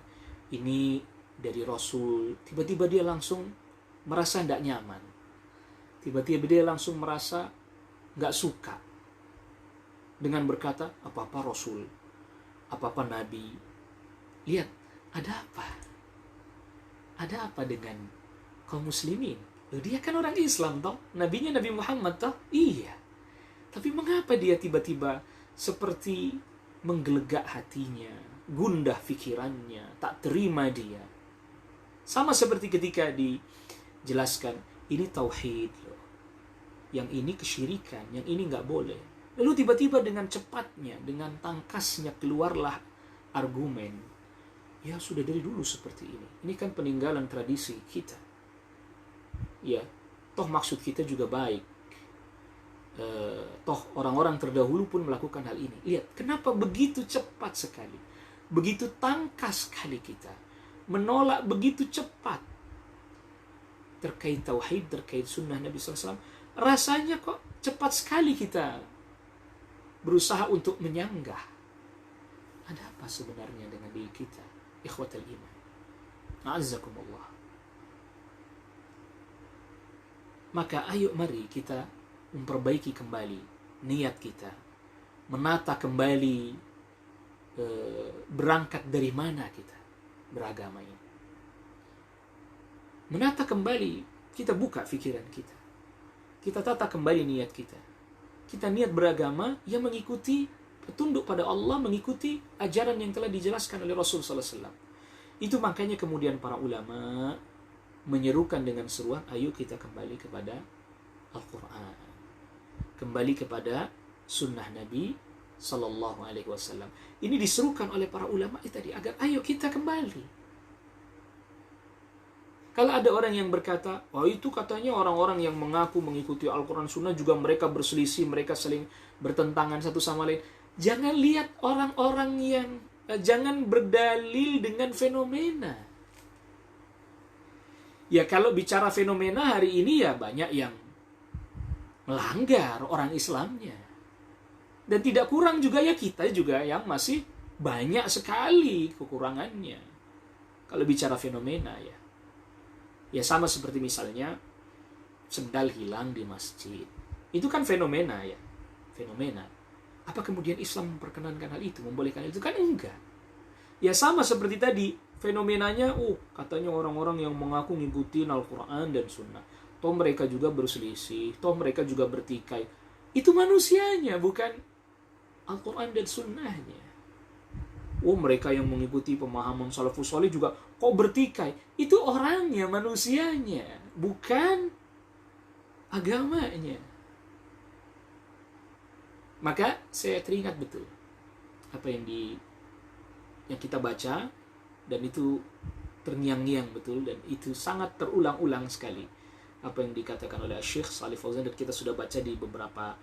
ini dari Rasul, tiba-tiba dia langsung merasa tidak nyaman. Tiba-tiba dia langsung merasa nggak suka dengan berkata apa-apa Rasul, apa-apa Nabi. Lihat, ada apa? Ada apa dengan kaum muslimin? Dia kan orang Islam toh, nabinya Nabi Muhammad toh. Iya. Tapi mengapa dia tiba-tiba seperti menggelegak hatinya, gundah pikirannya, tak terima dia? Sama seperti ketika dijelaskan ini tauhid loh, yang ini kesyirikan, yang ini nggak boleh. Lalu tiba-tiba dengan cepatnya, dengan tangkasnya keluarlah argumen. Ya sudah dari dulu seperti ini. Ini kan peninggalan tradisi kita. Ya, toh maksud kita juga baik. Toh orang-orang terdahulu pun melakukan hal ini. Lihat, kenapa begitu cepat sekali, begitu tangkas sekali kita menolak begitu cepat terkait tauhid, terkait sunnah Nabi SAW. Rasanya kok cepat sekali kita berusaha untuk menyanggah. Ada apa sebenarnya dengan diri kita, ikhwatal iman? A'azzakumullah. Maka ayo mari kita memperbaiki kembali niat kita, menata kembali berangkat dari mana kita beragama ini. Menata kembali, kita buka pikiran kita. Kita tata kembali niat kita. Kita niat beragama yang mengikuti tunduk pada Allah, mengikuti ajaran yang telah dijelaskan oleh Rasul sallallahu alaihi wasallam. Itu makanya kemudian para ulama menyerukan dengan seruan, ayo kita kembali kepada Al-Quran, kembali kepada sunnah Nabi sallallahu alaihi wasallam. Ini diserukan oleh para ulama tadi agar ayo kita kembali. Kalau ada orang yang berkata, oh itu katanya orang-orang yang mengaku mengikuti Al-Quran Sunnah juga mereka berselisih, mereka saling bertentangan satu sama lain. Jangan lihat orang-orang yang, jangan berdalil dengan fenomena. Ya kalau bicara fenomena hari ini ya banyak yang melanggar orang Islamnya. Dan tidak kurang juga ya kita juga yang masih banyak sekali kekurangannya. Kalau bicara fenomena ya. Ya sama seperti misalnya sendal hilang di masjid. Itu kan fenomena ya. Fenomena. Apa kemudian Islam memperkenankan hal itu, membolehkan itu? Kan enggak. Ya sama seperti tadi, fenomenanya, katanya orang-orang yang mengaku ngikutin Al-Quran dan Sunnah. Toh mereka juga berselisih, toh mereka juga bertikai. Itu manusianya, bukan Al-Quran dan Sunnahnya. Mereka yang mengikuti pemahaman salafus saleh juga kok bertikai. Itu orangnya, manusianya, bukan agamanya. Maka saya teringat betul apa yang kita baca, dan itu terngiang-ngiang betul, dan itu sangat terulang-ulang sekali apa yang dikatakan oleh Syekh Shalih Fauzan, dan kita sudah baca di beberapa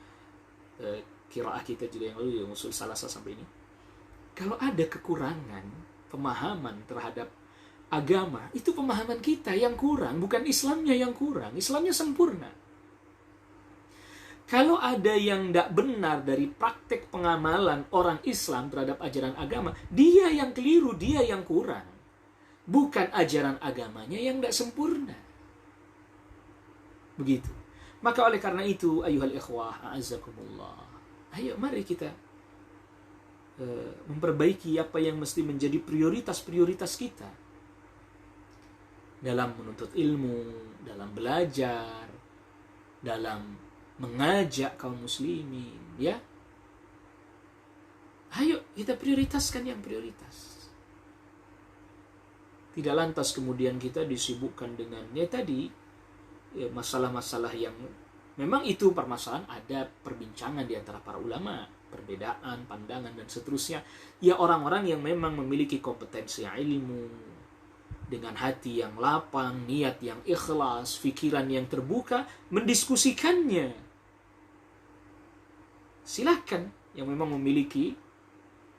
qiraah kita juga yang lalu, yang usul salasa sampai ini. Kalau ada kekurangan pemahaman terhadap agama, itu pemahaman kita yang kurang, bukan Islamnya yang kurang. Islamnya sempurna. Kalau ada yang tidak benar dari praktek pengamalan orang Islam terhadap ajaran agama, dia yang keliru, dia yang kurang. Bukan ajaran agamanya yang tidak sempurna. Begitu. Maka oleh karena itu, ayuhal ikhwah, a'azzakumullah. Ayo mari kita memperbaiki apa yang mesti menjadi prioritas-prioritas kita dalam menuntut ilmu, dalam belajar, dalam mengajak kaum muslimin, ya. Ayo kita prioritaskan yang prioritas. Tidak lantas kemudian kita disibukkan dengan tadi masalah-masalah yang memang itu permasalahan, ada perbincangan di antara para ulama, perbedaan pandangan dan seterusnya. Ya orang-orang yang memang memiliki kompetensi ilmu, dengan hati yang lapang, niat yang ikhlas, pikiran yang terbuka, mendiskusikannya. Silakan yang memang memiliki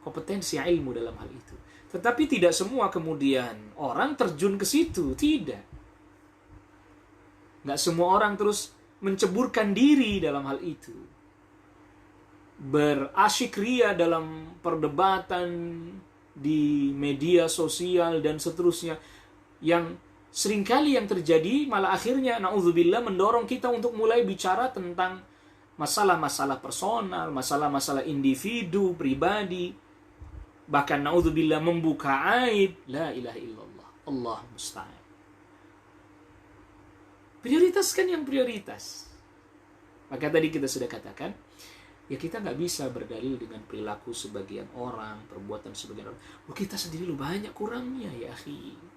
kompetensi ilmu dalam hal itu. Tetapi tidak semua kemudian orang terjun ke situ, tidak. Nggak semua orang terus menceburkan diri dalam hal itu. Berasyik ria dalam perdebatan di media sosial dan seterusnya. Yang seringkali yang terjadi malah akhirnya na'udzubillah mendorong kita untuk mulai bicara tentang masalah-masalah personal, masalah-masalah individu, pribadi. Bahkan na'udzubillah membuka aib. La ilaha illallah. Allah musta'an. Prioritaskan yang prioritas. Maka tadi kita sudah katakan, ya kita nggak bisa berdalil dengan perilaku sebagian orang, perbuatan sebagian orang. Kita sendiri banyak kurangnya ya akhi.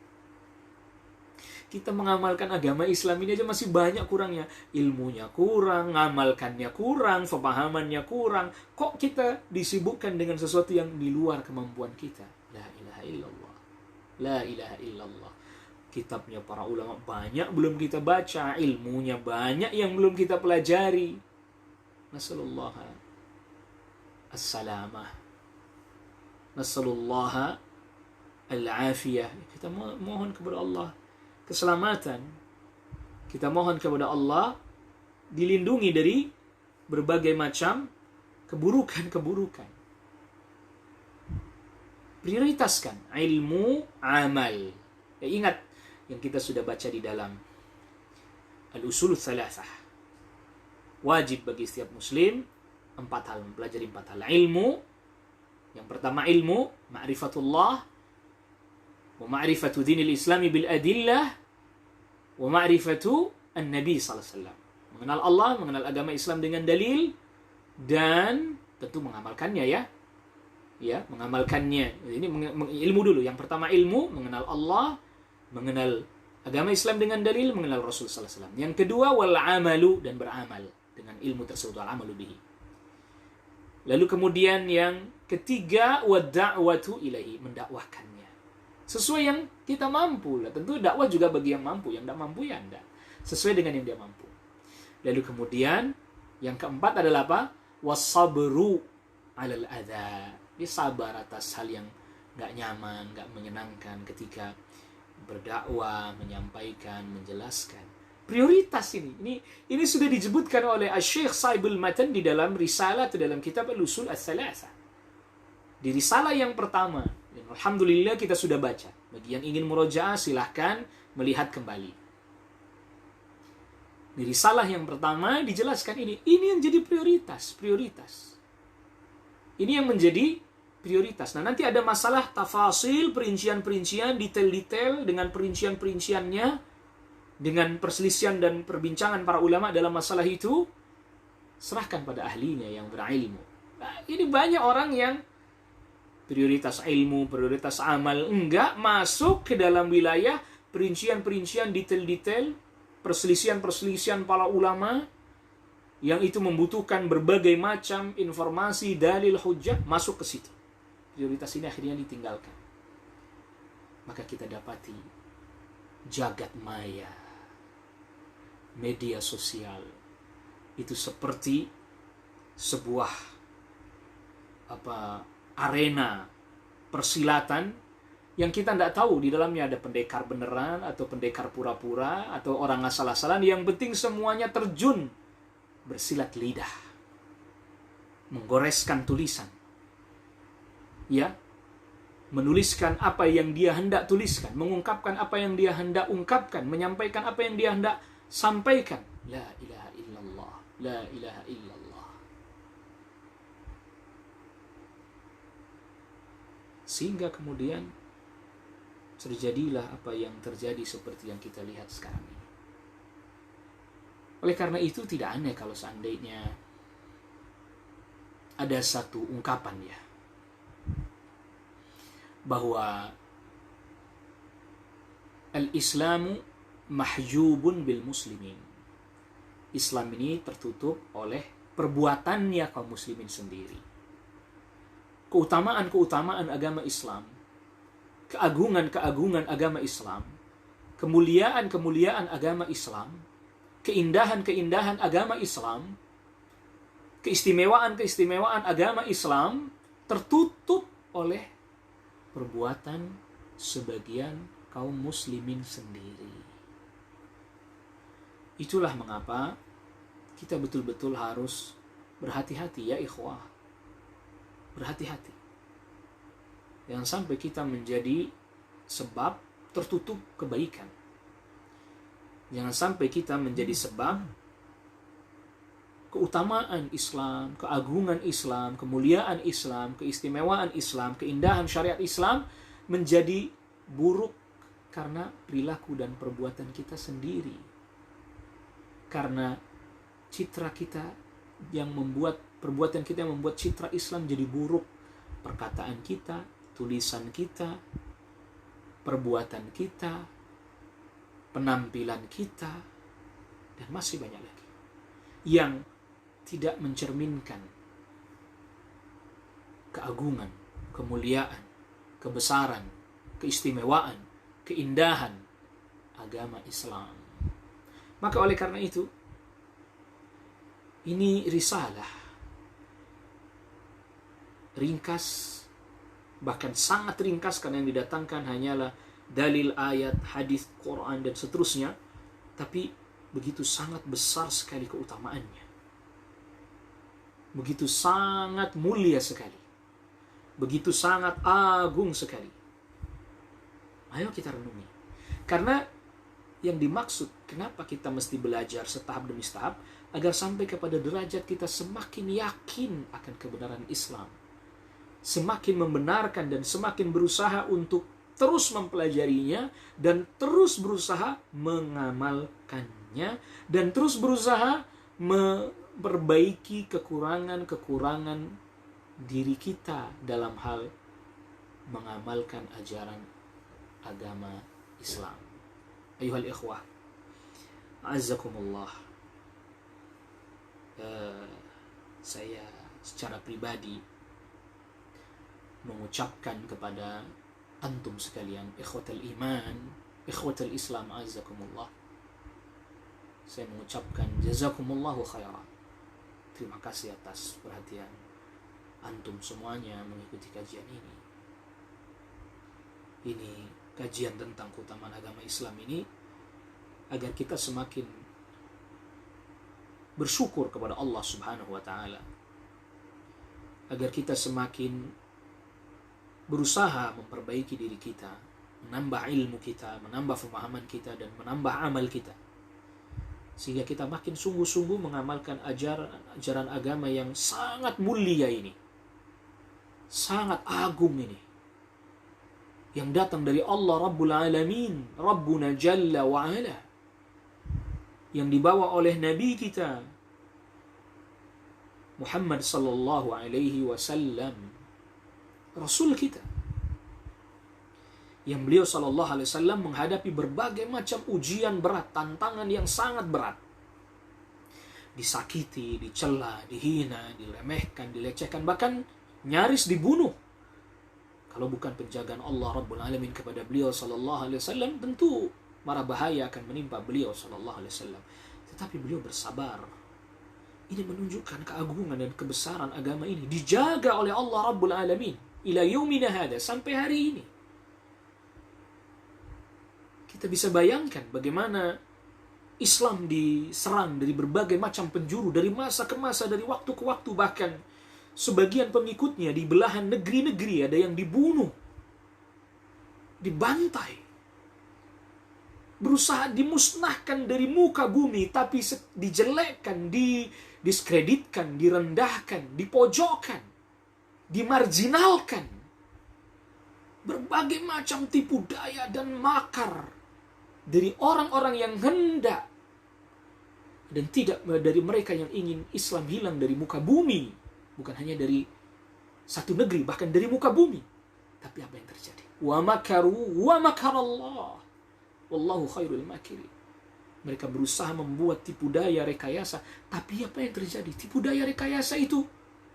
Kita mengamalkan agama Islam ini aja masih banyak kurangnya. Ilmunya kurang, ngamalkannya kurang, pemahamannya kurang. Kok kita disibukkan dengan sesuatu yang di luar kemampuan kita? La ilaha illallah. La ilaha illallah. Kitabnya para ulama banyak belum kita baca, ilmunya banyak yang belum kita pelajari. Nasallallahu as-salamah. Nasallallahu al-afiyah. Kita mohon kepada Allah keselamatan. Kita mohon kepada Allah dilindungi dari berbagai macam keburukan-keburukan. Prioritaskan ilmu, amal. Ya, ingat yang kita sudah baca di dalam Al-Usul Tsalatsah. Wajib bagi setiap muslim 4 hal, mempelajari 4 hal. Ilmu, yang pertama ilmu, ma'rifatullah, wa ma'rifatu dinil islami bil adillah, wa ma'rifatu an-nabi sallallahu alaihi wasallam. Mengenal Allah, mengenal agama Islam dengan dalil, dan tentu mengamalkannya ya. Ya, mengamalkannya. Ini ilmu dulu. Yang pertama ilmu, mengenal Allah, mengenal agama Islam dengan dalil, mengenal Rasul sallallahu alaihi wasallam. Yang kedua wal amalu, dan beramal dengan ilmu tersebut, wal amalu bihi. Lalu kemudian yang ketiga wad da'watu ilaihi, mendakwahkannya. Sesuai yang kita mampu lah. Tentu dakwah juga bagi yang mampu, yang tidak mampu ya enggak. Sesuai dengan yang dia mampu. Lalu kemudian yang keempat adalah apa? Wasabru 'alal adza. Dia sabar atas hal yang enggak nyaman, enggak menyenangkan ketika berdakwah, menyampaikan, menjelaskan. Prioritas ini sudah disebutkan oleh Syekh Saibul Matan di dalam risalah atau dalam kitab Al-Usul Ats-Tsalatsah. Di risalah yang pertama, alhamdulillah kita sudah baca. Bagi yang ingin murojaah silahkan melihat kembali. Di risalah yang pertama dijelaskan ini yang jadi prioritas. Ini yang menjadi prioritas. Nah, nanti ada masalah tafasil, perincian-perincian, detail-detail dengan perincian-perinciannya, dengan perselisihan dan perbincangan para ulama dalam masalah itu, serahkan pada ahlinya yang berilmu. Nah, ini banyak orang yang prioritas ilmu, prioritas amal, enggak masuk ke dalam wilayah perincian-perincian, detail-detail, perselisihan-perselisihan para ulama, yang itu membutuhkan berbagai macam informasi, dalil, hujjah, masuk ke situ. Prioritas ini akhirnya ditinggalkan. Maka kita dapati jagat maya, media sosial itu seperti sebuah arena persilatan yang kita tidak tahu di dalamnya ada pendekar beneran atau pendekar pura-pura atau orang asal-asalan. Yang penting semuanya terjun bersilat lidah, menggoreskan tulisan, ya, menuliskan apa yang dia hendak tuliskan, mengungkapkan apa yang dia hendak ungkapkan, menyampaikan apa yang dia hendak sampaikan. La ilaha illallah, la ilaha illallah. Sehingga kemudian terjadilah apa yang terjadi seperti yang kita lihat sekarang ini. Oleh karena itu tidak aneh kalau seandainya ada satu ungkapan, ya, bahwa al-Islamu mahjubun bil muslimin. Islam ini tertutup oleh perbuatannya kaum muslimin sendiri. Keutamaan-keutamaan agama Islam, keagungan-keagungan agama Islam, kemuliaan-kemuliaan agama Islam, keindahan-keindahan agama Islam, keistimewaan-keistimewaan agama Islam tertutup oleh perbuatan sebagian kaum muslimin sendiri. Itulah mengapa kita betul-betul harus berhati-hati, ya ikhwah. Berhati-hati. Jangan sampai kita menjadi sebab tertutup kebaikan. Jangan sampai kita menjadi sebab keutamaan Islam, keagungan Islam, kemuliaan Islam, keistimewaan Islam, keindahan syariat Islam menjadi buruk karena perilaku dan perbuatan kita sendiri. Karena citra kita yang membuat, perbuatan kita yang membuat citra Islam jadi buruk. Perkataan kita, tulisan kita, perbuatan kita, penampilan kita, dan masih banyak lagi yang tidak mencerminkan keagungan, kemuliaan, kebesaran, keistimewaan, keindahan agama Islam. Maka oleh karena itu, ini risalah ringkas, bahkan sangat ringkas, karena yang didatangkan hanyalah dalil, ayat, hadis, Quran, dan seterusnya. Tapi begitu sangat besar sekali keutamaannya. Begitu sangat mulia sekali. Begitu sangat agung sekali. Ayo kita renungi. Karena yang dimaksud, kenapa kita mesti belajar setahap demi setahap, agar sampai kepada derajat kita semakin yakin akan kebenaran Islam. Semakin membenarkan dan semakin berusaha untuk terus mempelajarinya, dan terus berusaha mengamalkannya, dan terus berusaha memperbaiki kekurangan-kekurangan diri kita dalam hal mengamalkan ajaran agama Islam. Ayuhal ikhwah, a'azzakumullah. Saya secara pribadi mengucapkan kepada antum sekalian, ikhwatal iman, ikhwatal Islam, a'azzakumullah. Saya mengucapkan jazakumullahu khairan. Terima kasih atas perhatian antum semuanya mengikuti kajian ini. Ini kajian tentang keutamaan agama Islam ini agar kita semakin bersyukur kepada Allah Subhanahu wa taala. Agar kita semakin berusaha memperbaiki diri kita, menambah ilmu kita, menambah pemahaman kita, dan menambah amal kita. Sehingga kita makin sungguh-sungguh mengamalkan ajaran agama yang sangat mulia ini. Sangat agung ini. Yang datang dari Allah Rabbul Alamin, Rabbuna Jalla wa'ala. Yang dibawa oleh Nabi kita, Muhammad sallallahu alaihi wasallam, Rasul kita. Yang beliau sallallahu alaihi wasallam menghadapi berbagai macam ujian berat, tantangan yang sangat berat. Disakiti, dicela, dihina, diremehkan, dilecehkan, bahkan nyaris dibunuh. Kalau bukan penjagaan Allah Rabbul Alamin kepada beliau sallallahu alaihi wasallam, tentu mara bahaya akan menimpa beliau sallallahu alaihi wasallam. Tetapi beliau bersabar. Ini menunjukkan keagungan dan kebesaran agama ini. Dijaga oleh Allah Rabbul Alamin. Ila yaumina hada. Sampai hari ini. Kita bisa bayangkan bagaimana Islam diserang dari berbagai macam penjuru. Dari masa ke masa, dari waktu ke waktu. Bahkan sebagian pengikutnya di belahan negeri-negeri ada yang dibunuh. Dibantai. Berusaha dimusnahkan dari muka bumi, tapi dijelekkan, diskreditkan, direndahkan, dipojokkan, dimarginalkan. Berbagai macam tipu daya dan makar dari orang-orang yang hendak dan tidak dari mereka yang ingin Islam hilang dari muka bumi. Bukan hanya dari satu negeri, bahkan dari muka bumi. Tapi apa yang terjadi? Wa makaru wa makarallah. Wallahu khairul makirin. Mereka berusaha membuat tipu daya rekayasa, tapi apa yang terjadi? Tipu daya rekayasa itu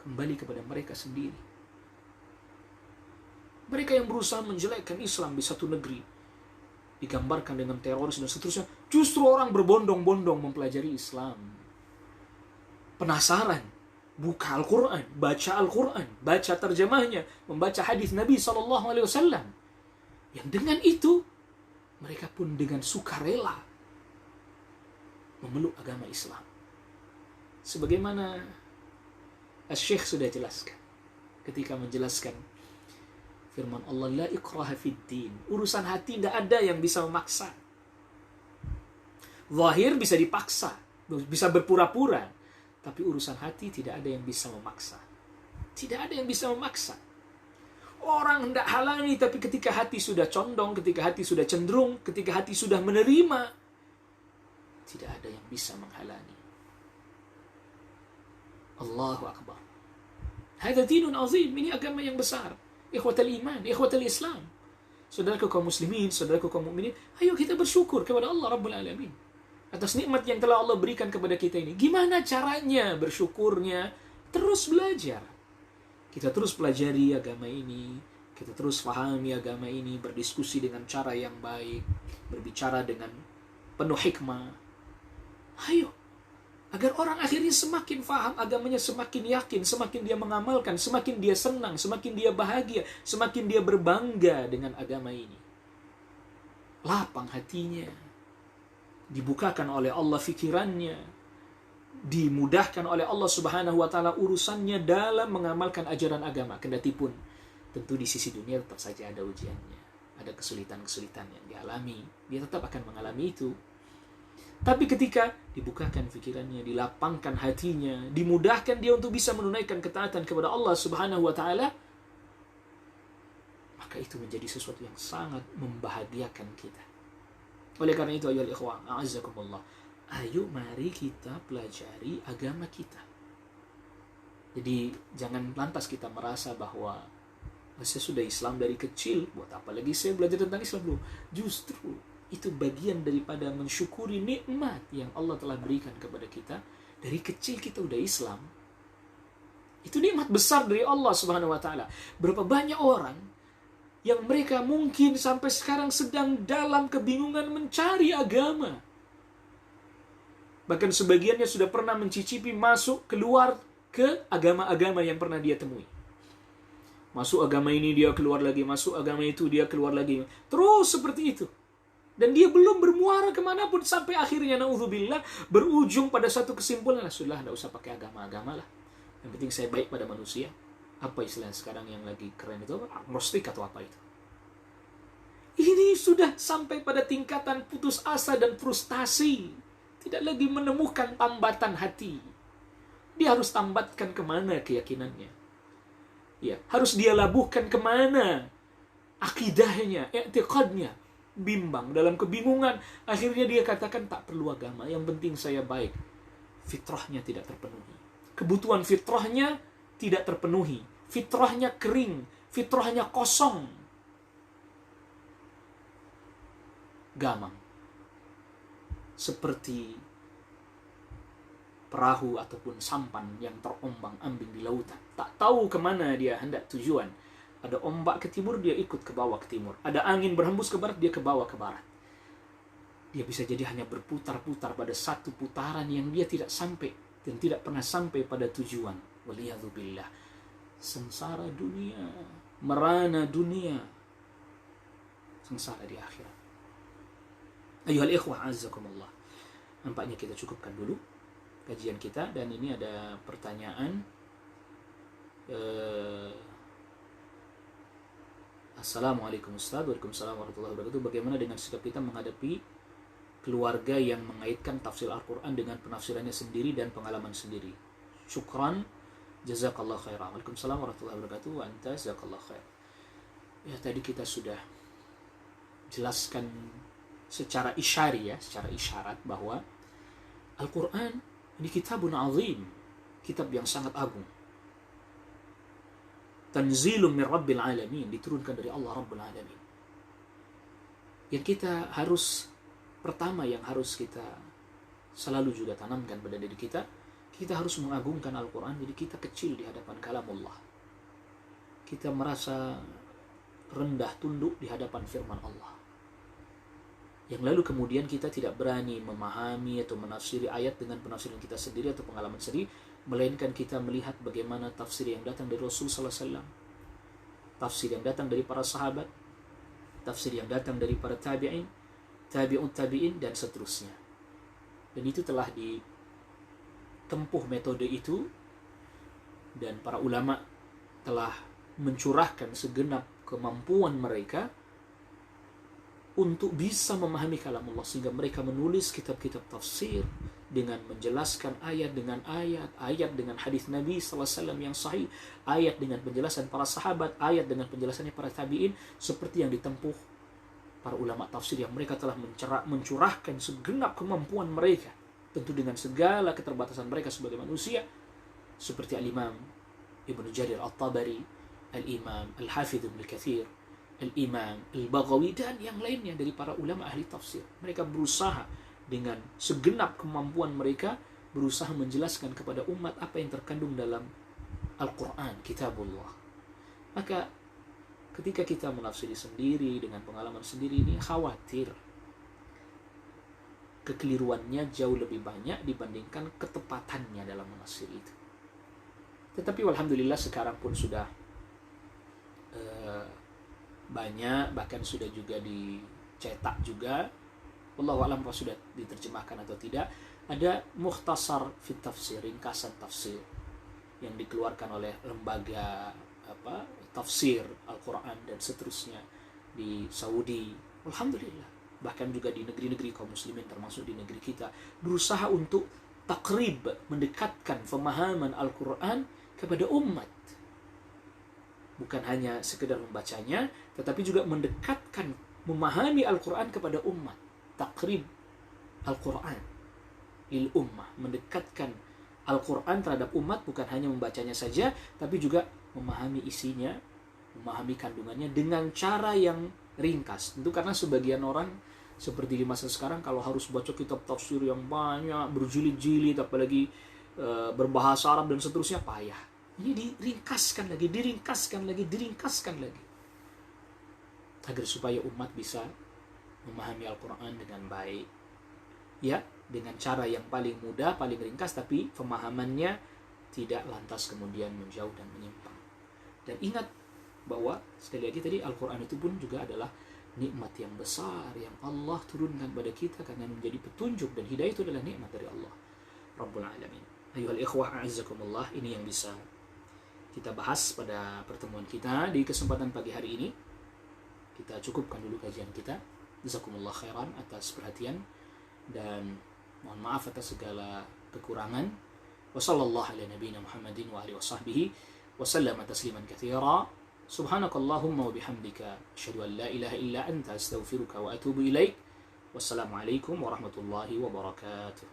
kembali kepada mereka sendiri. Mereka yang berusaha menjelekkan Islam di satu negeri, digambarkan dengan teroris dan seterusnya, justru orang berbondong-bondong mempelajari Islam. Penasaran, buka Al-Quran, baca terjemahnya, membaca hadis Nabi SAW. Yang dengan itu mereka pun dengan sukarela memeluk agama Islam. Sebagaimana Syekh sudah jelaskan ketika menjelaskan firman Allah, la ikraha fid din. Urusan hati tidak ada yang bisa memaksa. Zahir bisa dipaksa, bisa berpura-pura, tapi urusan hati tidak ada yang bisa memaksa. Tidak ada yang bisa memaksa. Orang hendak halangi, tapi ketika hati sudah condong, ketika hati sudah cenderung, ketika hati sudah menerima, tidak ada yang bisa menghalangi. Allahu Akbar. Hadza dinun azim. Ini agama yang besar. Ikhwatal iman, ikhwatal Islam. Saudaraku kaum muslimin, saudaraku kaum mukminin, ayo kita bersyukur kepada Allah Rabbul Alamin atas nikmat yang telah Allah berikan kepada kita ini. Gimana caranya bersyukurnya? Terus belajar. Kita terus pelajari agama ini, kita terus pahami agama ini, berdiskusi dengan cara yang baik, berbicara dengan penuh hikmah. Ayo, agar orang akhirnya semakin paham agamanya, semakin yakin, semakin dia mengamalkan, semakin dia senang, semakin dia bahagia, semakin dia berbangga dengan agama ini. Lapang hatinya, dibukakan oleh Allah fikirannya, dimudahkan oleh Allah Subhanahu wa taala urusannya dalam mengamalkan ajaran agama. Kendati pun tentu di sisi dunia tetap saja ada ujiannya, ada kesulitan-kesulitan yang dialami, dia tetap akan mengalami itu. Tapi ketika dibukakan fikirannya, dilapangkan hatinya, dimudahkan dia untuk bisa menunaikan ketaatan kepada Allah Subhanahu wa taala, maka itu menjadi sesuatu yang sangat membahagiakan kita. Oleh karena itu, ayolah ikhwan, a'azzakumullah, ayo mari kita pelajari agama kita. Jadi jangan lantas kita merasa bahwa saya sudah Islam dari kecil, buat apa lagi saya belajar tentang Islam dulu. Justru itu bagian daripada mensyukuri nikmat yang Allah telah berikan kepada kita. Dari kecil kita udah Islam. Itu nikmat besar dari Allah Subhanahu wa taala. Berapa banyak orang yang mereka mungkin sampai sekarang sedang dalam kebingungan mencari agama. Bahkan sebagiannya sudah pernah mencicipi masuk keluar ke agama-agama yang pernah dia temui. Masuk agama ini dia keluar lagi, masuk agama itu dia keluar lagi. Terus seperti itu. Dan dia belum bermuara kemanapun sampai akhirnya na'udzubillah berujung pada satu kesimpulan, sudah tidak usah pakai agama-agama lah. Yang penting saya baik pada manusia. Apa istilah sekarang yang lagi keren itu? Agnostik atau apa itu? Ini sudah sampai pada tingkatan putus asa dan frustasi. Tidak lagi menemukan tambatan hati. Dia harus tambatkan kemana keyakinannya. Ya, harus dia labuhkan kemana akidahnya, i'tiqadnya. Bimbang, dalam kebingungan. Akhirnya dia katakan tak perlu agama. Yang penting saya baik. Fitrahnya tidak terpenuhi. Kebutuhan fitrahnya tidak terpenuhi. Fitrahnya kering. Fitrahnya kosong. Gamang. Seperti perahu ataupun sampan yang terombang-ambing di lautan. Tak tahu kemana dia hendak tujuan. Ada ombak ke timur, dia ikut ke bawah ke timur. Ada angin berhembus ke barat, dia ke bawah ke barat. Dia bisa jadi hanya berputar-putar pada satu putaran yang dia tidak sampai dan tidak pernah sampai pada tujuan. Waliyadzubillah. Sengsara dunia, merana dunia, sengsara di akhirat. Ayuhal ikhwah azzakumullah. Nampaknya kita cukupkan dulu kajian kita, dan ini ada pertanyaan. Assalamualaikum Ustaz. Waalaikumsalam warahmatullahi wabarakatuh. Bagaimana dengan sikap kita menghadapi keluarga yang mengaitkan tafsir Al-Quran dengan penafsirannya sendiri dan pengalaman sendiri? Syukran, jazakallah khairah. Waalaikumsalam warahmatullahi wabarakatuh. Wa anta jazakallah khair. Ya, tadi kita sudah jelaskan secara isyari, ya, secara isyarat, bahwa Al-Quran ini kitabun azim, kitab yang sangat agung. Tanzilun min Rabbil Alamin, diturunkan dari Allah Rabbul Alamin. Yang kita harus, pertama yang harus kita selalu juga tanamkan pada diri kita, kita harus mengagungkan Al-Quran. Jadi kita kecil di hadapan kalamullah. Kita merasa rendah tunduk di hadapan firman Allah. Yang lalu kemudian kita tidak berani memahami atau menafsiri ayat dengan penafsiran kita sendiri atau pengalaman sendiri, melainkan kita melihat bagaimana tafsir yang datang dari Rasul sallallahu alaihi wasallam, tafsir yang datang dari para sahabat, tafsir yang datang dari para tabi'in, tabi'un tabi'in, dan seterusnya. Dan itu telah ditempuh metode itu, dan para ulama telah mencurahkan segenap kemampuan mereka untuk bisa memahami kalam Allah, sehingga mereka menulis kitab-kitab tafsir dengan menjelaskan ayat dengan ayat, ayat dengan hadis Nabi sallallahu alaihi wasallam yang sahih, ayat dengan penjelasan para sahabat, ayat dengan penjelasannya para tabi'in, seperti yang ditempuh para ulama tafsir yang mereka telah mencurahkan segenap kemampuan mereka, tentu dengan segala keterbatasan mereka sebagai manusia, seperti Al-Imam Ibnu Jarir At-Tabari, Al-Imam Al-Hafidh Ibnu Katsir, Al-Imam Al-Baghawi, dan yang lainnya dari para ulama ahli tafsir. Mereka berusaha dengan segenap kemampuan mereka, berusaha menjelaskan kepada umat apa yang terkandung dalam Al-Quran, kitabullah. Maka ketika kita menafsiri sendiri dengan pengalaman sendiri, ini khawatir kekeliruannya jauh lebih banyak dibandingkan ketepatannya dalam menafsir itu. Tetapi alhamdulillah sekarang pun sudah banyak, bahkan sudah juga dicetak juga. Wallahu a'lam apa sudah diterjemahkan atau tidak. Ada Mukhtasar fit Tafsir, ringkasan tafsir yang dikeluarkan oleh lembaga tafsir Al-Quran dan seterusnya di Saudi. Alhamdulillah. Bahkan juga di negeri-negeri kaum muslimin, termasuk di negeri kita, berusaha untuk takrib, mendekatkan pemahaman Al-Quran kepada umat. Bukan hanya sekedar membacanya, tetapi juga mendekatkan, memahami Al-Quran kepada umat. Takrib Al-Quran lil ummah, mendekatkan Al-Quran terhadap umat, bukan hanya membacanya saja, tapi juga memahami isinya, memahami kandungannya dengan cara yang ringkas. Tentu karena sebagian orang seperti di masa sekarang, kalau harus baca kitab tafsir yang banyak, berjilid-jilid, apalagi berbahasa Arab dan seterusnya, payah. Ini diringkaskan lagi, diringkaskan lagi. Agar supaya umat bisa memahami Al-Quran dengan baik. Ya, dengan cara yang paling mudah, paling ringkas, tapi pemahamannya tidak lantas kemudian menjauh dan menyimpang. Dan ingat bahwa, sekali lagi tadi, Al-Quran itu pun juga adalah nikmat yang besar yang Allah turunkan pada kita karena menjadi petunjuk, dan hidayah itu adalah nikmat dari Allah Rabbul Alamin. Ayuhal ikhwah a'azzakumullah, ini yang bisa kita bahas pada pertemuan kita di kesempatan pagi hari ini. Kita cukupkan dulu kajian kita. Jazakumullah khairan atas perhatian, dan mohon maaf atas segala kekurangan. Wassallallahu ala nabiyina Muhammadin wa alihi wasahbihi wa sallama tasliman katsira. Subhanakallahumma wa bihamdika asyhadu an la ilaha illa anta astaghfiruka wa atubu ilaik. Wassalamualaikum warahmatullahi wabarakatuh.